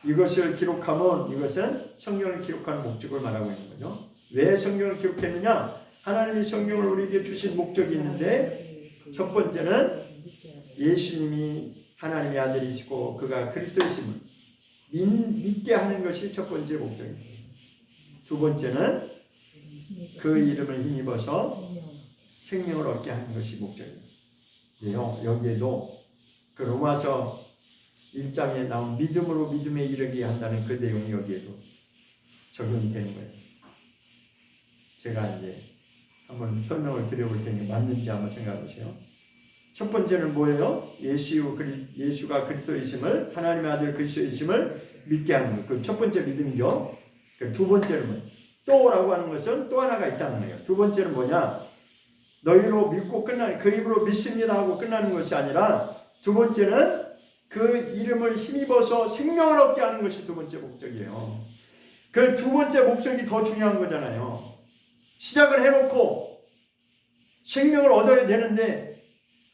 이것을 기록하면 이것은 성경을 기록하는 목적을 말하고 있는 거죠. 왜 성경을 기록했느냐? 하나님이 성경을 우리에게 주신 목적이 있는데 첫 번째는 예수님이 하나님의 아들이시고 그가 그리스도이심을 믿게 하는 것이 첫 번째 목적입니다. 두 번째는 그 이름을 힘입어서 생명을 얻게 하는 것이 목적입니다. 여기에도 그 로마서 1장에 나온 믿음으로 믿음에 이르게 한다는 그 내용이 여기에도 적용이 되는 거예요. 제가 이제 한번 설명을 드려볼 테니 맞는지 한번 생각해 보세요. 첫 번째는 뭐예요? 예수가 그리스도이심을 하나님의 아들 그리스도이심을 믿게 하는 것. 그 첫 번째 믿음이죠. 두 번째는 또라고 하는 것은 또 하나가 있다는 거예요. 두 번째는 뭐냐? 너희로 믿고 끝나는 그 입으로 믿습니다 하고 끝나는 것이 아니라 두 번째는 그 이름을 힘입어서 생명을 얻게 하는 것이 두 번째 목적이에요. 그 두 번째 목적이 더 중요한 거잖아요. 시작을 해놓고 생명을 얻어야 되는데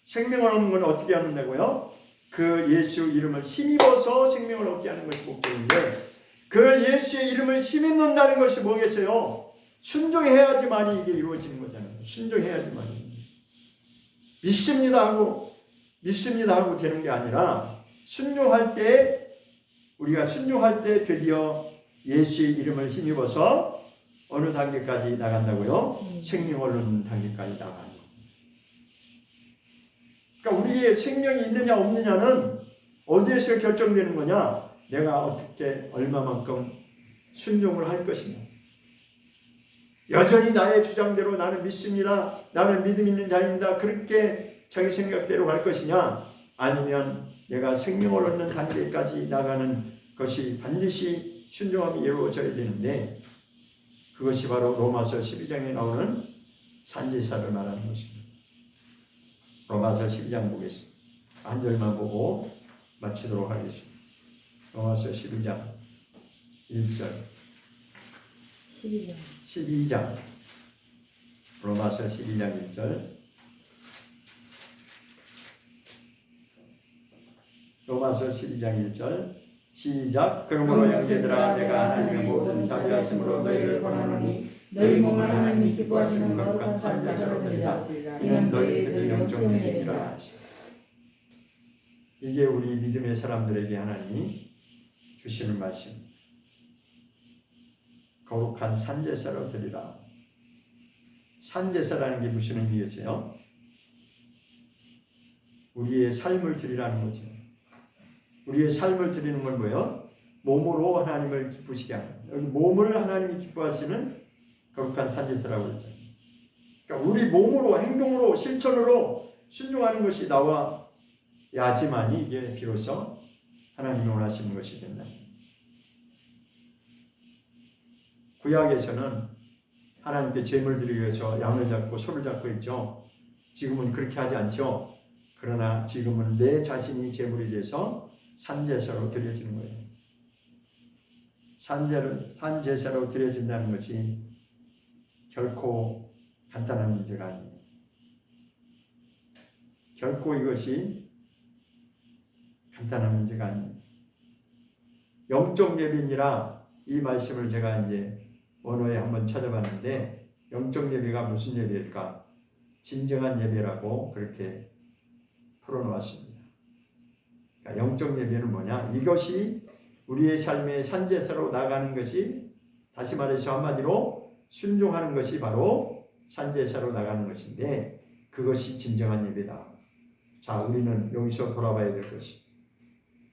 생명을 얻는 건 어떻게 하는다고요? 그 예수 이름을 힘입어서 생명을 얻게 하는 것이 목적인데 그 예수의 이름을 힘입는다는 것이 뭐겠어요? 순종해야지만이 이게 이루어지는 거잖아요. 순종해야지만이. 믿습니다 하고 되는 게 아니라 우리가 순종할 때 드디어 예수의 이름을 힘입어서 어느 단계까지 나간다고요? 생명을 얻는 단계까지 나가는 거예요. 그러니까 우리의 생명이 있느냐 없느냐는 어디에서 결정되는 거냐? 내가 어떻게 얼마만큼 순종을 할 것이냐. 여전히 나의 주장대로 나는 믿습니다. 나는 믿음 있는 자입니다. 그렇게 자기 생각대로 갈 것이냐? 아니면 내가 생명을 얻는 단계까지 나가는 것이 반드시 순종함이 이루어져야 되는데 그것이 바로 로마서 12장에 나오는 산지사를 말하는 것입니다. 로마서 12장 보겠습니다. 한 절만 보고 마치도록 하겠습니다. 로마서 12장 1절 12장 로마서 12장 1절 로마서 12장 1절 시작. 그러므로 형제들아 내가 하나님의 모든 자비하심으로 너희를 권하노니 너희 몸을 하나님이 기뻐하시는 거룩한 산제사로 드리라. 이는 너희들 영적 예배니라. 이게 우리 믿음의 사람들에게 하나님이 주시는 말씀. 거룩한 산제사로 드리라. 산제사라는 게 무슨 의미겠어요? 우리의 삶을 드리라는 거죠. 우리의 삶을 드리는 건 뭐예요? 몸으로 하나님을 기쁘시게 하는. 여기 몸을 하나님이 기뻐하시는 거룩한 산제사라고 그랬잖아요. 그러니까 우리 몸으로, 행동으로, 실천으로 순종하는 것이 나와야지만이 이게 비로소 하나님이 원하시는 것이 된다. 구약에서는 하나님께 제물 드리기 위해서 양을 잡고 소를 잡고 있죠. 지금은 그렇게 하지 않죠. 그러나 지금은 내 자신이 제물이 돼서 산제사로 드려지는 거예요. 산제사로 드려진다는 것이 결코 간단한 문제가 아니에요. 결코 이것이 간단한 문제가 아니에요. 영적 예배니라 이 말씀을 제가 이제 원어에 한번 찾아봤는데 영적 예배가 무슨 예배일까? 진정한 예배라고 그렇게 풀어놓았습니다. 그러니까 영적 예배는 뭐냐? 이것이 우리의 삶의 산제사로 나가는 것이 다시 말해서 한마디로 순종하는 것이 바로 산제사로 나가는 것인데 그것이 진정한 예배다. 자, 우리는 여기서 돌아봐야 될 것이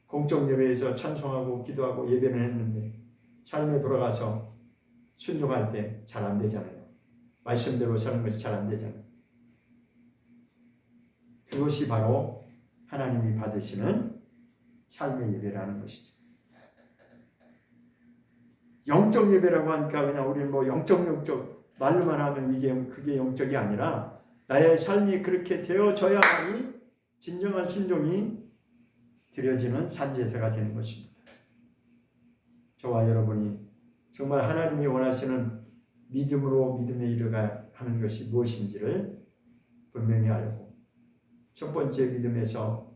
공적 예배에서 찬송하고 기도하고 예배는 했는데 삶에 돌아가서 순종할 때 잘 안 되잖아요. 말씀대로 사는 것이 잘 안 되잖아요. 그것이 바로 하나님이 받으시는 삶의 예배라는 것이죠. 영적 예배라고 하니까 그냥 우리는 뭐 영적 말로만 하면 그게 영적이 아니라 나의 삶이 그렇게 되어져야만이 진정한 순종이 드려지는 산제사가 되는 것입니다. 저와 여러분이 정말 하나님이 원하시는 믿음으로 믿음에 이르가 하는 것이 무엇인지를 분명히 알고 첫 번째 믿음에서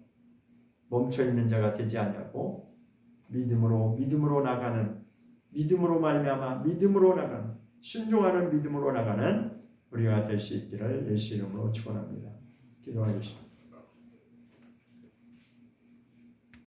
멈춰있는 자가 되지 않냐고 믿음으로 나가는 믿음으로 말미암아 믿음으로 나가는 순종하는 믿음으로 나가는 우리가 될 수 있기를 예수 이름으로 축원합니다. 기도하겠습니다.